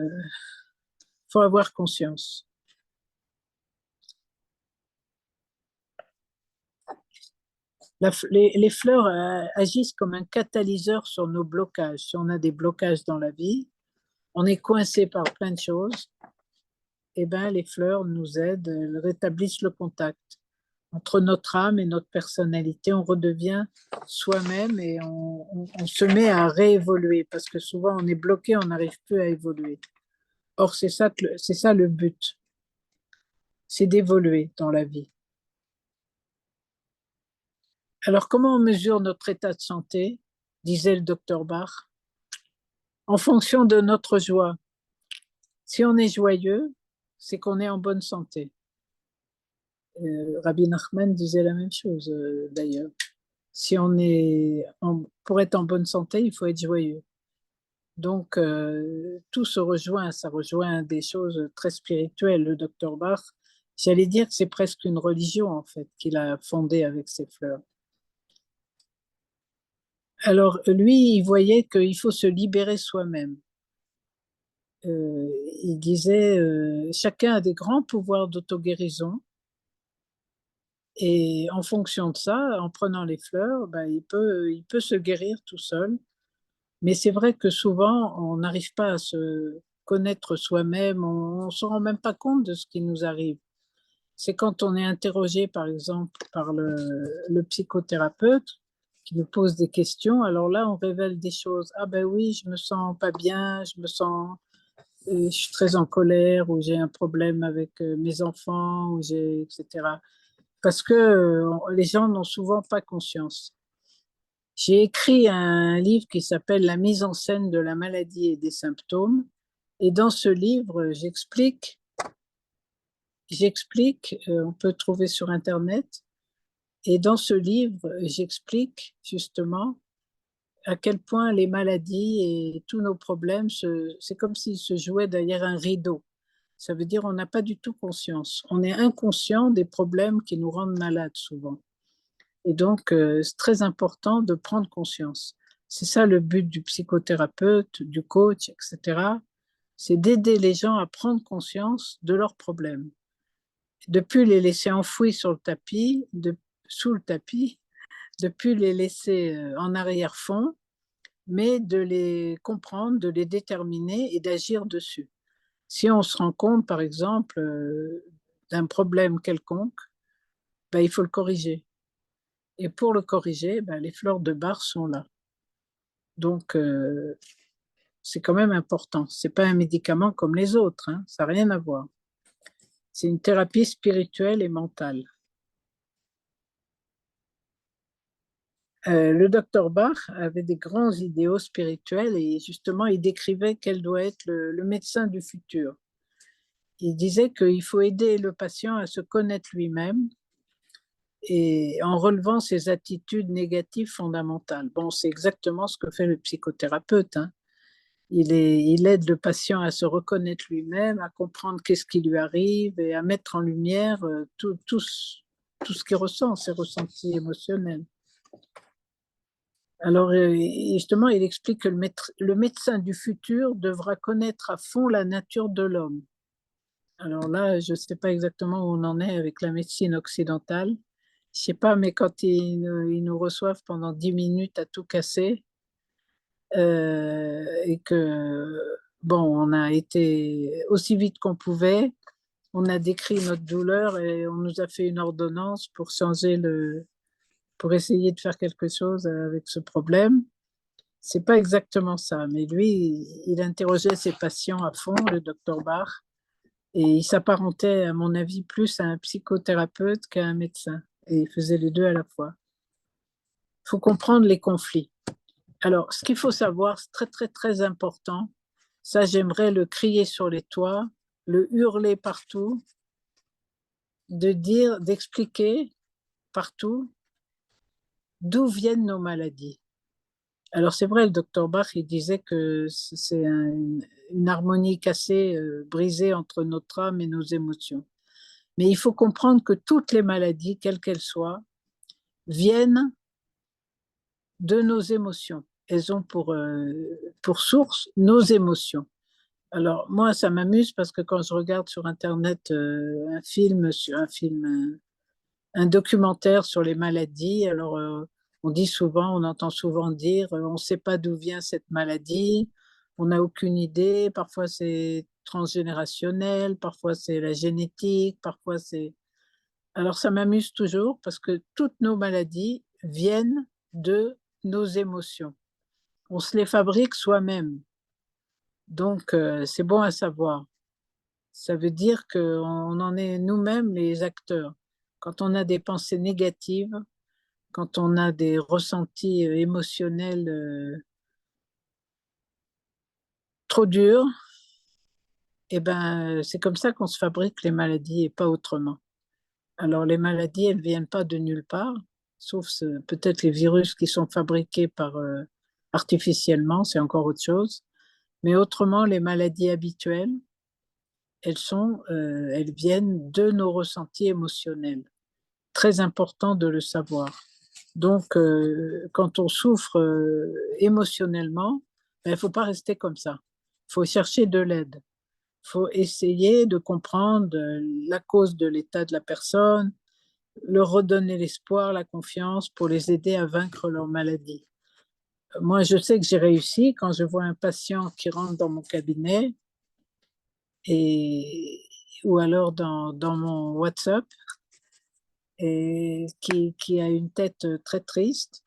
faut avoir conscience. Les fleurs agissent comme un catalyseur sur nos blocages. Si on a des blocages dans la vie, on est coincé par plein de choses, et ben les fleurs nous aident, elles rétablissent le contact entre notre âme et notre personnalité. On redevient soi-même et on se met à réévoluer parce que souvent on est bloqué, on n'arrive plus à évoluer. Or, c'est ça le but, c'est d'évoluer dans la vie. Alors, comment on mesure notre état de santé, disait le docteur Bach? En fonction de notre joie. Si on est joyeux, c'est qu'on est en bonne santé. Rabbi Nachman disait la même chose d'ailleurs. Si on est pour être en bonne santé, il faut être joyeux. Donc, tout se rejoint, ça rejoint des choses très spirituelles. Le docteur Bach, j'allais dire que c'est presque une religion, en fait, qu'il a fondée avec ses fleurs. Alors, lui, il voyait qu'il faut se libérer soi-même. Il disait, chacun a des grands pouvoirs d'auto-guérison, et en fonction de ça, en prenant les fleurs, ben, il peut se guérir tout seul. Mais c'est vrai que souvent, on n'arrive pas à se connaître soi-même, on ne se rend même pas compte de ce qui nous arrive. C'est quand on est interrogé, par exemple, par le psychothérapeute qui nous pose des questions, alors là, on révèle des choses. Ah ben oui, je me sens pas bien, je suis très en colère, ou j'ai un problème avec mes enfants, ou etc. Parce que les gens n'ont souvent pas conscience. J'ai écrit un livre qui s'appelle La mise en scène de la maladie et des symptômes. Et dans ce livre, on peut trouver sur Internet, et dans ce livre, j'explique justement à quel point les maladies et tous nos problèmes, c'est comme s'ils se jouaient derrière un rideau. Ça veut dire qu'on n'a pas du tout conscience. On est inconscient des problèmes qui nous rendent malades souvent. Et donc, c'est très important de prendre conscience. C'est ça le but du psychothérapeute, du coach, etc. C'est d'aider les gens à prendre conscience de leurs problèmes. De plus les laisser enfouis sur le tapis, sous le tapis, de plus les laisser en arrière-fond, mais de les comprendre, de les déterminer et d'agir dessus. Si on se rend compte, par exemple, d'un problème quelconque, ben, il faut le corriger. Et pour le corriger, ben, les fleurs de Bach sont là. Donc, c'est quand même important. Ce n'est pas un médicament comme les autres, hein. Ça n'a rien à voir. C'est une thérapie spirituelle et mentale. Le docteur Bach avait des grands idéaux spirituels, et justement, il décrivait quel doit être le médecin du futur. Il disait qu'il faut aider le patient à se connaître lui-même, et en relevant ses attitudes négatives fondamentales. Bon, c'est exactement ce que fait le psychothérapeute, hein. Il aide le patient à se reconnaître lui-même, à comprendre qu'est-ce qui lui arrive, et à mettre en lumière tout ce qu'il ressent, ses ressentis émotionnels. Alors, justement, il explique que le médecin du futur devra connaître à fond la nature de l'homme. Alors là, je ne sais pas exactement où on en est avec la médecine occidentale. Je ne sais pas, mais quand ils nous reçoivent pendant 10 minutes à tout casser, et que, bon, on a été aussi vite qu'on pouvait, on a décrit notre douleur et on nous a fait une ordonnance pour pour essayer de faire quelque chose avec ce problème. C'est pas exactement ça, mais lui, il interrogeait ses patients à fond, le docteur Bach, et il s'apparentait, à mon avis, plus à un psychothérapeute qu'à un médecin. Et il faisait les deux à la fois. Il faut comprendre les conflits. Alors, ce qu'il faut savoir, c'est très, très, très important. Ça, j'aimerais le crier sur les toits, le hurler partout, d'expliquer partout d'où viennent nos maladies. Alors, c'est vrai, le docteur Bach, il disait que c'est une harmonie cassée, brisée entre notre âme et nos émotions. Mais il faut comprendre que toutes les maladies, quelles qu'elles soient, viennent de nos émotions. Elles ont pour source nos émotions. Alors, moi, ça m'amuse parce que quand je regarde sur Internet un documentaire sur les maladies, alors on entend souvent dire, on ne sait pas d'où vient cette maladie, on n'a aucune idée, parfois c'est transgénérationnel, parfois c'est la génétique, parfois c'est... Alors, ça m'amuse toujours parce que toutes nos maladies viennent de nos émotions. On se les fabrique soi-même. Donc, c'est bon à savoir. Ça veut dire qu'on en est nous-mêmes les acteurs. Quand on a des pensées négatives, quand on a des ressentis émotionnels trop durs, eh ben, c'est comme ça qu'on se fabrique les maladies et pas autrement. Alors, les maladies, elles ne viennent pas de nulle part, sauf peut-être les virus qui sont fabriqués artificiellement, c'est encore autre chose. Mais autrement, les maladies habituelles, elles viennent de nos ressentis émotionnels. Très important de le savoir. Donc, quand on souffre émotionnellement, il ne faut pas rester comme ça. Il faut chercher de l'aide. Il faut essayer de comprendre la cause de l'état de la personne, leur redonner l'espoir, la confiance pour les aider à vaincre leur maladie. Moi, je sais que j'ai réussi quand je vois un patient qui rentre dans mon cabinet et, ou alors dans mon WhatsApp et qui a une tête très triste.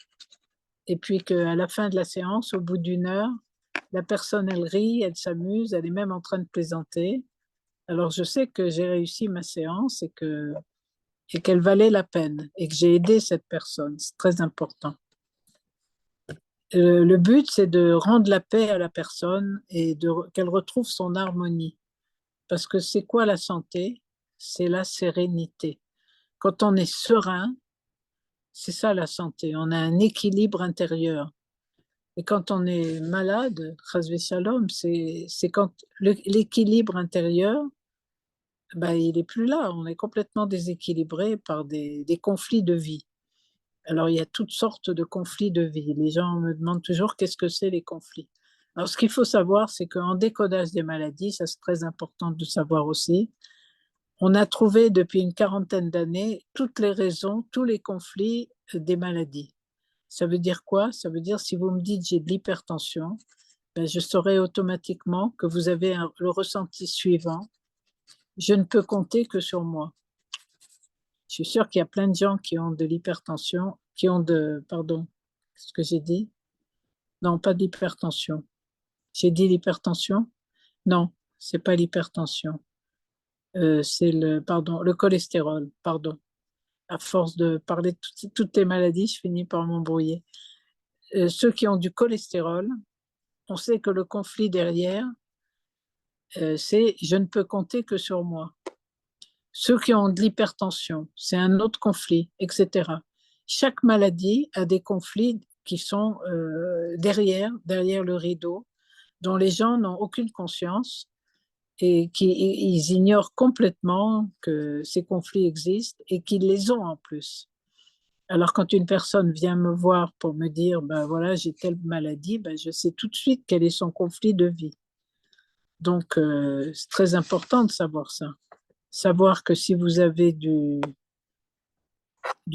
Et puis qu'à la fin de la séance, au bout d'une heure, la personne, elle rit, elle s'amuse, elle est même en train de plaisanter. Alors, je sais que j'ai réussi ma séance et qu'elle valait la peine et que j'ai aidé cette personne. C'est très important. Le but, c'est de rendre la paix à la personne et qu'elle retrouve son harmonie. Parce que c'est quoi la santé? C'est la sérénité. Quand on est serein, c'est ça la santé. On a un équilibre intérieur. Et quand on est malade, Chasvé Shalom, c'est quand l'équilibre intérieur, ben, il n'est plus là. On est complètement déséquilibré par des conflits de vie. Alors, il y a toutes sortes de conflits de vie. Les gens me demandent toujours qu'est-ce que c'est les conflits. Alors, ce qu'il faut savoir, c'est qu'en décodage des maladies, ça c'est très important de savoir aussi, on a trouvé depuis une quarantaine d'années toutes les raisons, tous les conflits des maladies. Ça veut dire quoi? Ça veut dire si vous me dites j'ai de l'hypertension, ben, je saurai automatiquement que vous avez le ressenti suivant. Je ne peux compter que sur moi. Je suis sûre qu'il y a plein de gens qui ont de l'hypertension, pardon, qu'est-ce que j'ai dit? Non, pas d'hypertension. J'ai dit l'hypertension? Non, c'est pas l'hypertension. C'est le cholestérol, pardon. À force de parler de toutes les maladies, je finis par m'embrouiller. Ceux qui ont du cholestérol, on sait que le conflit derrière, c'est je ne peux compter que sur moi. Ceux qui ont de l'hypertension, c'est un autre conflit, etc. Chaque maladie a des conflits qui sont derrière le rideau, dont les gens n'ont aucune conscience et ils ignorent complètement que ces conflits existent et qu'ils les ont en plus. Alors quand une personne vient me voir pour me dire, ben voilà, j'ai telle maladie, ben je sais tout de suite quel est son conflit de vie. Donc c'est très important de savoir ça. Savoir que si vous avez du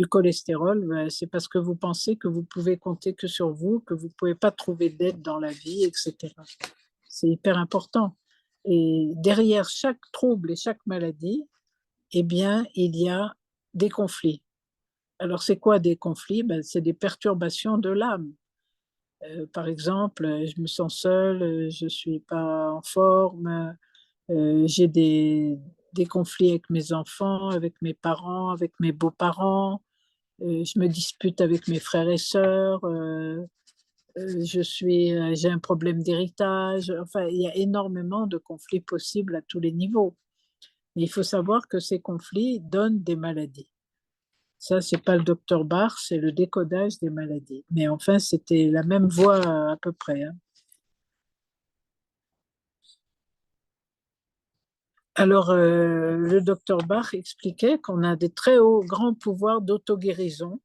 cholestérol, ben, c'est parce que vous pensez que vous pouvez compter que sur vous, que vous ne pouvez pas trouver d'aide dans la vie, etc. C'est hyper important. Et derrière chaque trouble et chaque maladie, eh bien, il y a des conflits. Alors, c'est quoi des conflits? Ben, c'est des perturbations de l'âme. Par exemple, je me sens seule, je ne suis pas en forme, j'ai des conflits avec mes enfants, avec mes parents, avec mes beaux-parents, je me dispute avec mes frères et sœurs, j'ai un problème d'héritage. Enfin, il y a énormément de conflits possibles à tous les niveaux. Mais il faut savoir que ces conflits donnent des maladies. Ça, c'est pas le docteur Barr, c'est le décodage des maladies. Mais enfin, c'était la même voie à peu près, hein. Alors, le docteur Bach expliquait qu'on a des très hauts, grands pouvoirs d'auto-guérison.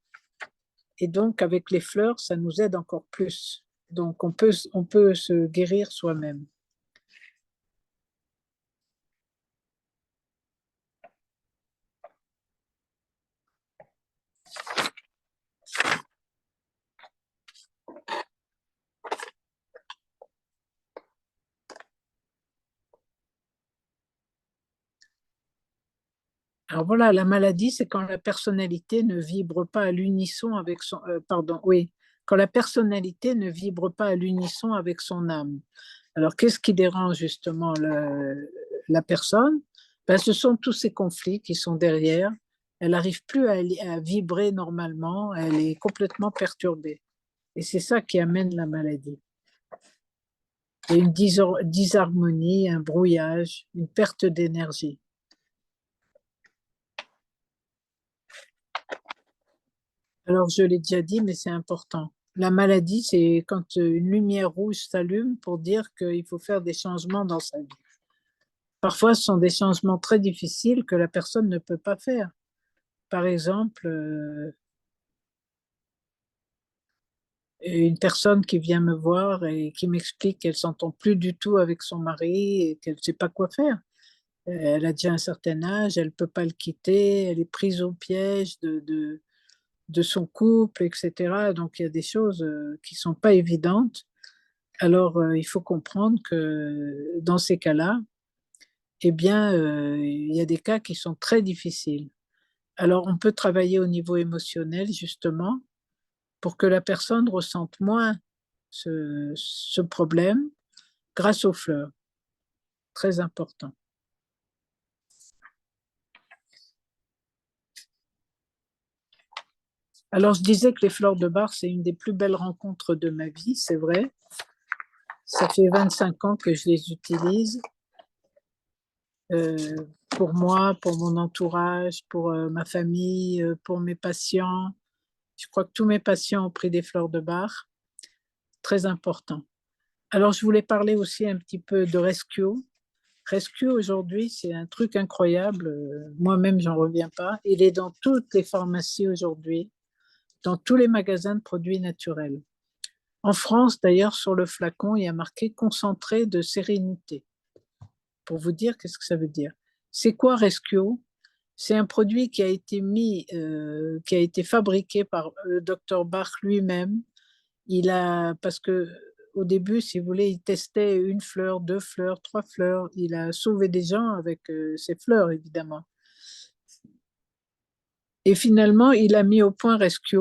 Et donc, avec les fleurs, ça nous aide encore plus. Donc, on peut se guérir soi-même. Alors voilà, la maladie, c'est quand la personnalité ne vibre pas à l'unisson avec son... pardon, oui, quand la personnalité ne vibre pas à l'unisson avec son âme. Alors, qu'est-ce qui dérange justement la personne? Ben, ce sont tous ces conflits qui sont derrière. Elle n'arrive plus à vibrer normalement, elle est complètement perturbée. Et c'est ça qui amène la maladie. Il y a une disharmonie, un brouillage, une perte d'énergie. Alors, je l'ai déjà dit, mais c'est important. La maladie, c'est quand une lumière rouge s'allume pour dire qu'il faut faire des changements dans sa vie. Parfois, ce sont des changements très difficiles que la personne ne peut pas faire. Par exemple, une personne qui vient me voir et qui m'explique qu'elle s'entend plus du tout avec son mari et qu'elle ne sait pas quoi faire. Elle a déjà un certain âge, elle ne peut pas le quitter, elle est prise au piège de son couple, etc. Donc il y a des choses qui ne sont pas évidentes. Alors il faut comprendre que dans ces cas-là, eh bien, il y a des cas qui sont très difficiles. Alors on peut travailler au niveau émotionnel, justement, pour que la personne ressente moins ce problème grâce aux fleurs. Très important. Alors, je disais que les fleurs de bar, c'est une des plus belles rencontres de ma vie, c'est vrai. Ça fait 25 ans que je les utilise pour moi, pour mon entourage, pour ma famille, pour mes patients. Je crois que tous mes patients ont pris des fleurs de bar. Très important. Alors, je voulais parler aussi un petit peu de Rescue. Rescue, aujourd'hui, c'est un truc incroyable. Moi-même, j'en reviens pas. Il est dans toutes les pharmacies aujourd'hui, dans tous les magasins de produits naturels. En France, d'ailleurs, sur le flacon, il y a marqué concentré de sérénité. Pour vous dire qu'est-ce que ça veut dire. C'est quoi Rescue? C'est un produit qui a été fabriqué par le docteur Bach lui-même. Parce que au début, si vous voulez, il testait une fleur, deux fleurs, trois fleurs. Il a sauvé des gens avec ces fleurs, évidemment. Et finalement, il a mis au point Rescue.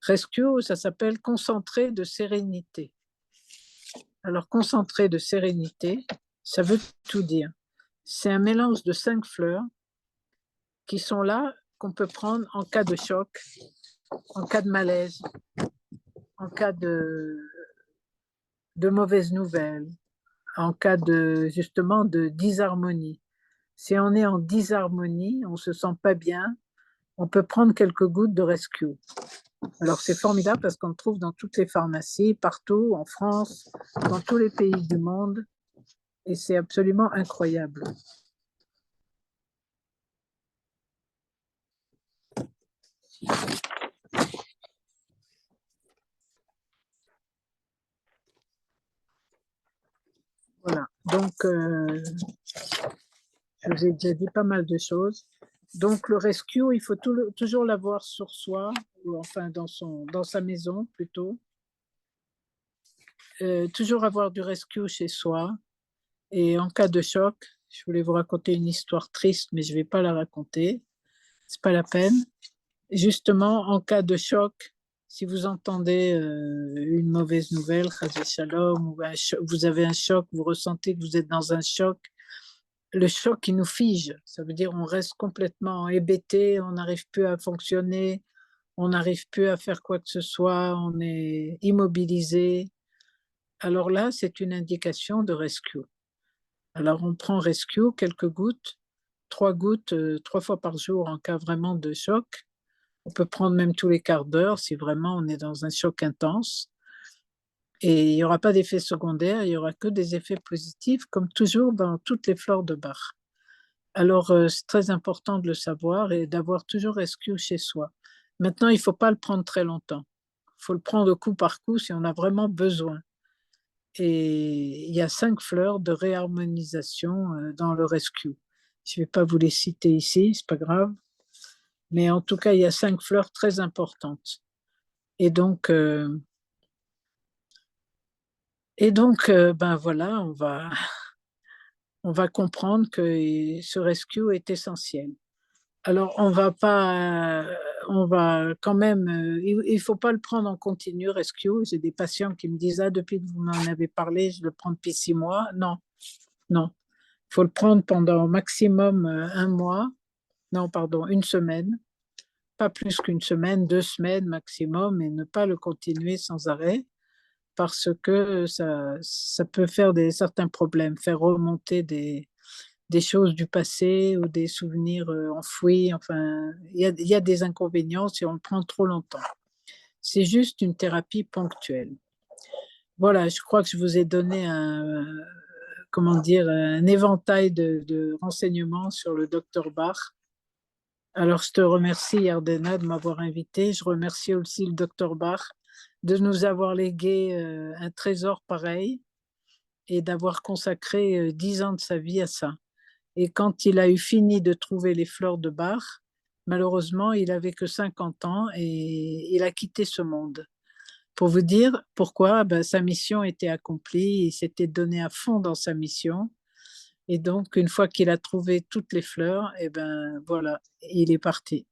Rescue, ça s'appelle concentré de sérénité. Alors, concentré de sérénité, ça veut tout dire. C'est un mélange de 5 fleurs qui sont là, qu'on peut prendre en cas de choc, en cas de malaise, en cas de mauvaise nouvelle, en cas justement de disharmonie. Si on est en disharmonie, on ne se sent pas bien, on peut prendre quelques gouttes de Rescue. Alors c'est formidable parce qu'on le trouve dans toutes les pharmacies, partout, en France, dans tous les pays du monde, et c'est absolument incroyable. Voilà, donc je vous ai déjà dit pas mal de choses. Donc le rescue, il faut toujours l'avoir sur soi, ou enfin dans sa maison plutôt. Toujours avoir du rescue chez soi. Et en cas de choc, je voulais vous raconter une histoire triste, mais je ne vais pas la raconter. C'est pas la peine. Justement, en cas de choc, si vous entendez une mauvaise nouvelle, shalom, ou vous avez un choc, vous ressentez que vous êtes dans un choc, le choc, il nous fige. Ça veut dire on reste complètement hébété, on n'arrive plus à fonctionner, on n'arrive plus à faire quoi que ce soit, on est immobilisé. Alors là, c'est une indication de rescue. Alors on prend rescue, quelques gouttes, 3 gouttes, 3 fois par jour en cas vraiment de choc. On peut prendre même tous les quarts d'heure si vraiment on est dans un choc intense. Et il n'y aura pas d'effet secondaire, il n'y aura que des effets positifs, comme toujours dans toutes les fleurs de Bach. Alors, c'est très important de le savoir et d'avoir toujours Rescue chez soi. Maintenant, il ne faut pas le prendre très longtemps. Il faut le prendre coup par coup si on a vraiment besoin. Et il y a 5 fleurs de réharmonisation dans le Rescue. Je ne vais pas vous les citer ici, c'est pas grave. Mais en tout cas, il y a 5 fleurs très importantes. Et donc, ben voilà, on va comprendre que ce rescue est essentiel. Alors, on va quand même, il faut pas le prendre en continu, rescue. J'ai des patients qui me disent, ah, depuis que vous m'en avez parlé, je le prends depuis 6 mois. Non, non. Il faut le prendre pendant au maximum un mois. Non, pardon, une semaine. Pas plus qu'une semaine, 2 semaines maximum, et ne pas le continuer sans arrêt parce que ça peut faire certains problèmes, faire remonter des choses du passé ou des souvenirs enfouis. Enfin, il y a des inconvénients si on le prend trop longtemps. C'est juste une thérapie ponctuelle. Voilà, je crois que je vous ai donné comment dire, un éventail de renseignements sur le docteur Bach. Alors, je te remercie, Yardena, de m'avoir invité. Je remercie aussi le docteur Bach de nous avoir légué un trésor pareil et d'avoir consacré 10 ans de sa vie à ça. Et quand il a eu fini de trouver les fleurs de Bach, malheureusement, il avait que 50 ans et il a quitté ce monde. Pour vous dire pourquoi, ben, sa mission était accomplie, il s'était donné à fond dans sa mission. Et donc, une fois qu'il a trouvé toutes les fleurs, et ben voilà, il est parti.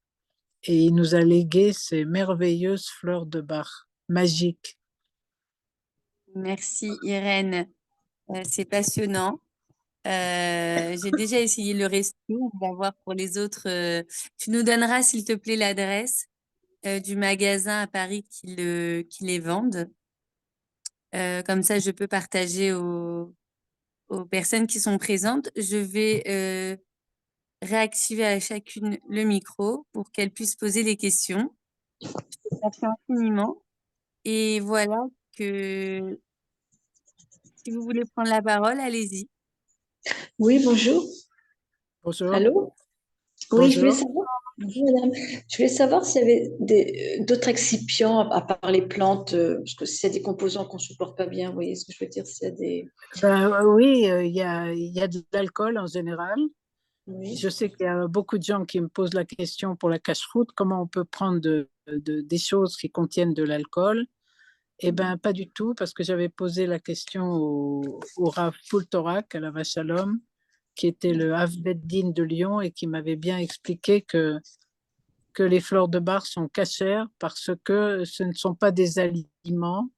Et il nous a légué ces merveilleuses fleurs de Bach, magiques. Merci Irène. C'est passionnant. J'ai déjà essayé le resto. On va voir pour les autres. Tu nous donneras, s'il te plaît, l'adresse du magasin à Paris qui les vendent. Comme ça, je peux partager aux personnes qui sont présentes. Je vais réactiver à chacune le micro pour qu'elle puisse poser les questions. Merci infiniment. Et voilà que si vous voulez prendre la parole, allez-y. Oui, bonjour. Bonjour. Allô? Oui, je voulais Bonjour. savoir, bonjour madame, je voulais savoir s'il y avait d'autres excipients à part les plantes, parce que s'il y a des composants qu'on ne supporte pas bien, vous voyez ce que je veux dire, s'il y a des... Ben, oui, il y a de l'alcool en général. Oui. Je sais qu'il y a beaucoup de gens qui me posent la question pour la cache-route, comment on peut prendre des choses qui contiennent de l'alcool. Eh bien, pas du tout, parce que j'avais posé la question au Rav Poultorak, à la Vache à l'Homme, qui était le Hav Beddin de Lyon et qui m'avait bien expliqué que les fleurs de bar sont cachères parce que ce ne sont pas des aliments,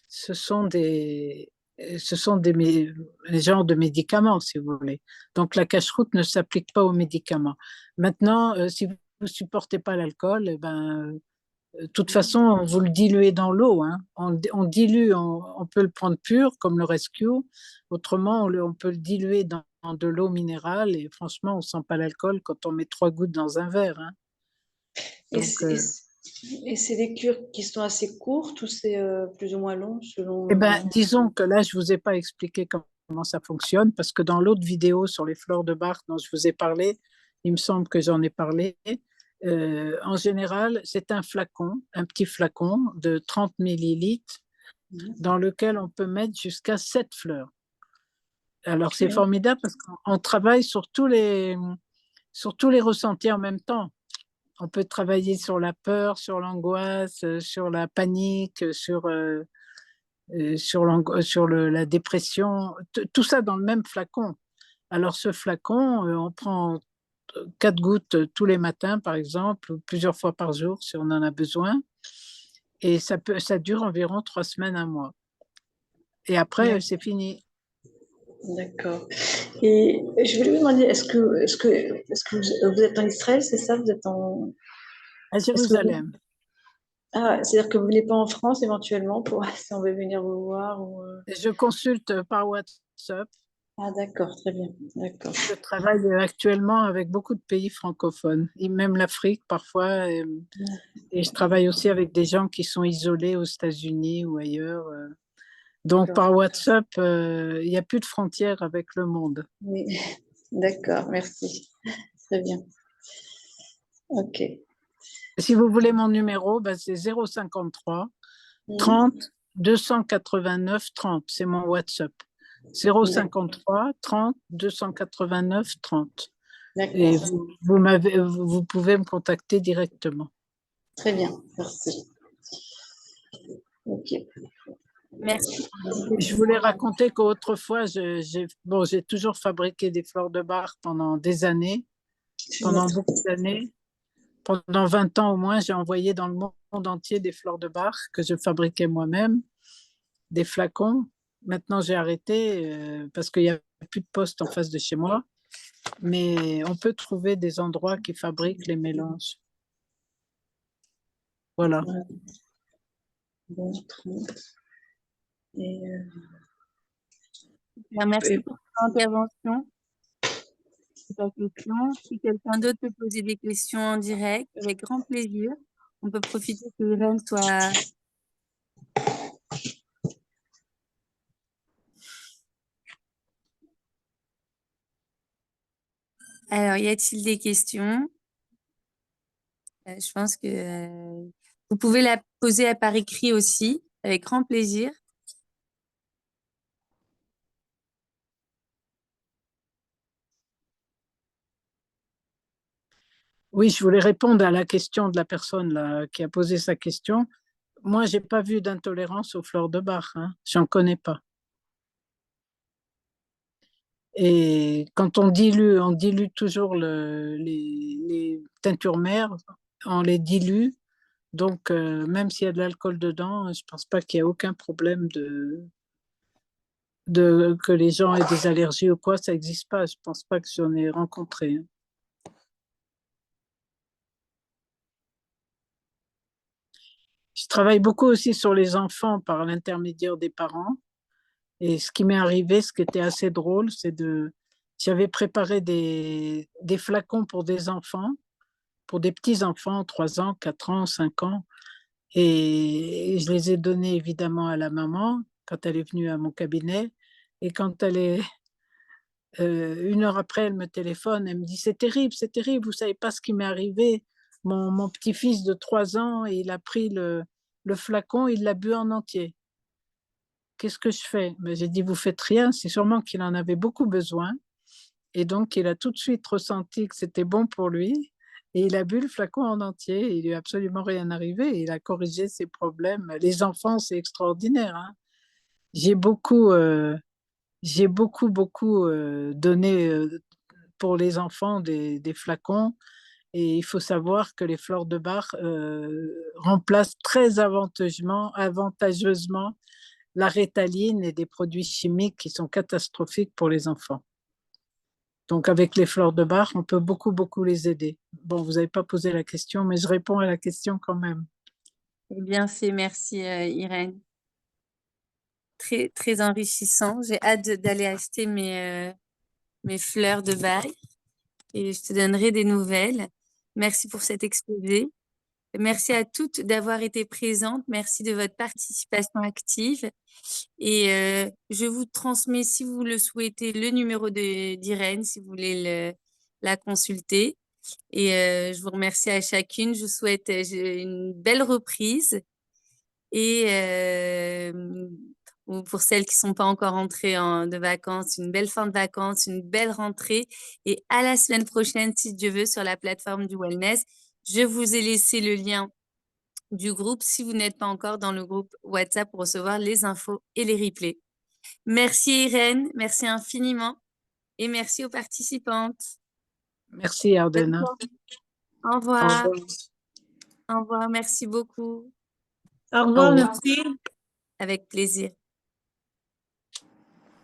ce sont des genres de médicaments, si vous voulez. Donc la cache-route ne s'applique pas aux médicaments. Maintenant, si vous ne supportez pas l'alcool, eh ben, de toute façon, vous le diluez dans l'eau. Hein. On dilue, on peut le prendre pur, comme le rescue. Autrement, on peut le diluer dans de l'eau minérale. Et franchement, on ne sent pas l'alcool quand on met 3 gouttes dans un verre. Hein. Et, Donc, et c'est des cures qui sont assez courtes ou c'est plus ou moins long eh selon... ben, disons que là, je ne vous ai pas expliqué comment ça fonctionne, parce que dans l'autre vidéo sur les fleurs de Bach dont je vous ai parlé, il me semble que j'en ai parlé. En général, c'est un flacon, un petit flacon de 30 millilitres dans lequel on peut mettre jusqu'à 7 fleurs. Alors, c'est formidable parce qu'on travaille sur tous les ressentis en même temps. On peut travailler sur la peur, sur l'angoisse, sur la panique, sur la dépression, tout ça dans le même flacon. Alors, ce flacon, on prend 4 gouttes tous les matins, par exemple, ou plusieurs fois par jour si on en a besoin. Et ça dure environ 3 semaines, un mois. Et après, c'est fini. D'accord. Et je voulais vous demander, est-ce que vous êtes en Israël, c'est ça? Vous êtes en... À Est-ce que vous... Jérusalem. Ah, c'est-à-dire que vous venez pas en France éventuellement pour si on veut venir vous voir ou... Je consulte par WhatsApp. Ah, d'accord, très bien. D'accord. Je travaille actuellement avec beaucoup de pays francophones, et même l'Afrique parfois. Et je travaille aussi avec des gens qui sont isolés aux États-Unis ou ailleurs. Donc par WhatsApp, il n'y a plus de frontières avec le monde. Oui, d'accord, merci. Très bien. Ok. Si vous voulez mon numéro, ben c'est 053 30 289 30. C'est mon WhatsApp. 053 30 289 30. Et vous pouvez me contacter directement. Très bien, merci. Ok. Merci. Je voulais raconter qu'autrefois, j'ai toujours fabriqué des fleurs de bar pendant des années, pendant beaucoup d'années. Pendant 20 ans au moins, j'ai envoyé dans le monde entier des fleurs de bar que je fabriquais moi-même, des flacons. Maintenant, j'ai arrêté parce qu'il n'y a plus de poste en face de chez moi. Mais on peut trouver des endroits qui fabriquent les mélanges. Voilà. Bon, et, Merci pour ton intervention. Ta question. Si quelqu'un d'autre peut poser des questions en direct, avec grand plaisir. On peut profiter que Irène soit... Alors, y a-t-il des questions? Je pense que vous pouvez la poser par écrit aussi, avec grand plaisir. Oui, je voulais répondre à la question de la personne là, qui a posé sa question. Moi, j'ai pas vu d'intolérance aux fleurs de Bach, hein. J'en connais pas. Et quand on dilue toujours les teintures mères, on les dilue. Donc, même s'il y a de l'alcool dedans, je pense pas qu'il y a aucun problème que les gens aient des allergies ou quoi, ça n'existe pas. Je pense pas que j'en ai rencontré, hein. Je travaille beaucoup aussi sur les enfants par l'intermédiaire des parents. Et ce qui m'est arrivé, ce qui était assez drôle, j'avais préparé des flacons pour des enfants, pour des petits enfants, 3 ans, 4 ans, 5 ans. Et je les ai donnés évidemment à la maman quand elle est venue à mon cabinet. Et quand 1 heure après, elle me téléphone, elle me dit, c'est terrible, vous savez pas ce qui m'est arrivé. Mon petit-fils de 3 ans, il a pris le flacon, il l'a bu en entier. Qu'est-ce que je fais? Ben, j'ai dit, vous faites rien, c'est sûrement qu'il en avait beaucoup besoin. Et donc, il a tout de suite ressenti que c'était bon pour lui. Et il a bu le flacon en entier. Il lui est absolument rien arrivé. Il a corrigé ses problèmes. Les enfants, c'est extraordinaire, hein. J'ai beaucoup, beaucoup donné pour les enfants des flacons. Et il faut savoir que les fleurs de Bach remplacent très avantageusement la rétaline et des produits chimiques qui sont catastrophiques pour les enfants. Donc, avec les fleurs de Bach, on peut beaucoup, beaucoup les aider. Bon, vous n'avez pas posé la question, mais je réponds à la question quand même. Bien fait, merci Irène. Très, très enrichissant. J'ai hâte d'aller acheter mes fleurs de Bach et je te donnerai des nouvelles. Merci pour cet exposé. Merci à toutes d'avoir été présentes. Merci de votre participation active. Et je vous transmets, si vous le souhaitez, le numéro d'Irène, si vous voulez la consulter. Et je vous remercie à chacune. Je vous souhaite une belle reprise. Et pour celles qui ne sont pas encore rentrées de vacances, une belle fin de vacances, une belle rentrée. Et à la semaine prochaine, si Dieu veut, sur la plateforme du Wellness. Je vous ai laissé le lien du groupe si vous n'êtes pas encore dans le groupe WhatsApp pour recevoir les infos et les replays. Merci Irène, merci infiniment et merci aux participantes. Merci Ardena. Au revoir. Au revoir. Au revoir, merci beaucoup. Au revoir, merci. Avec plaisir.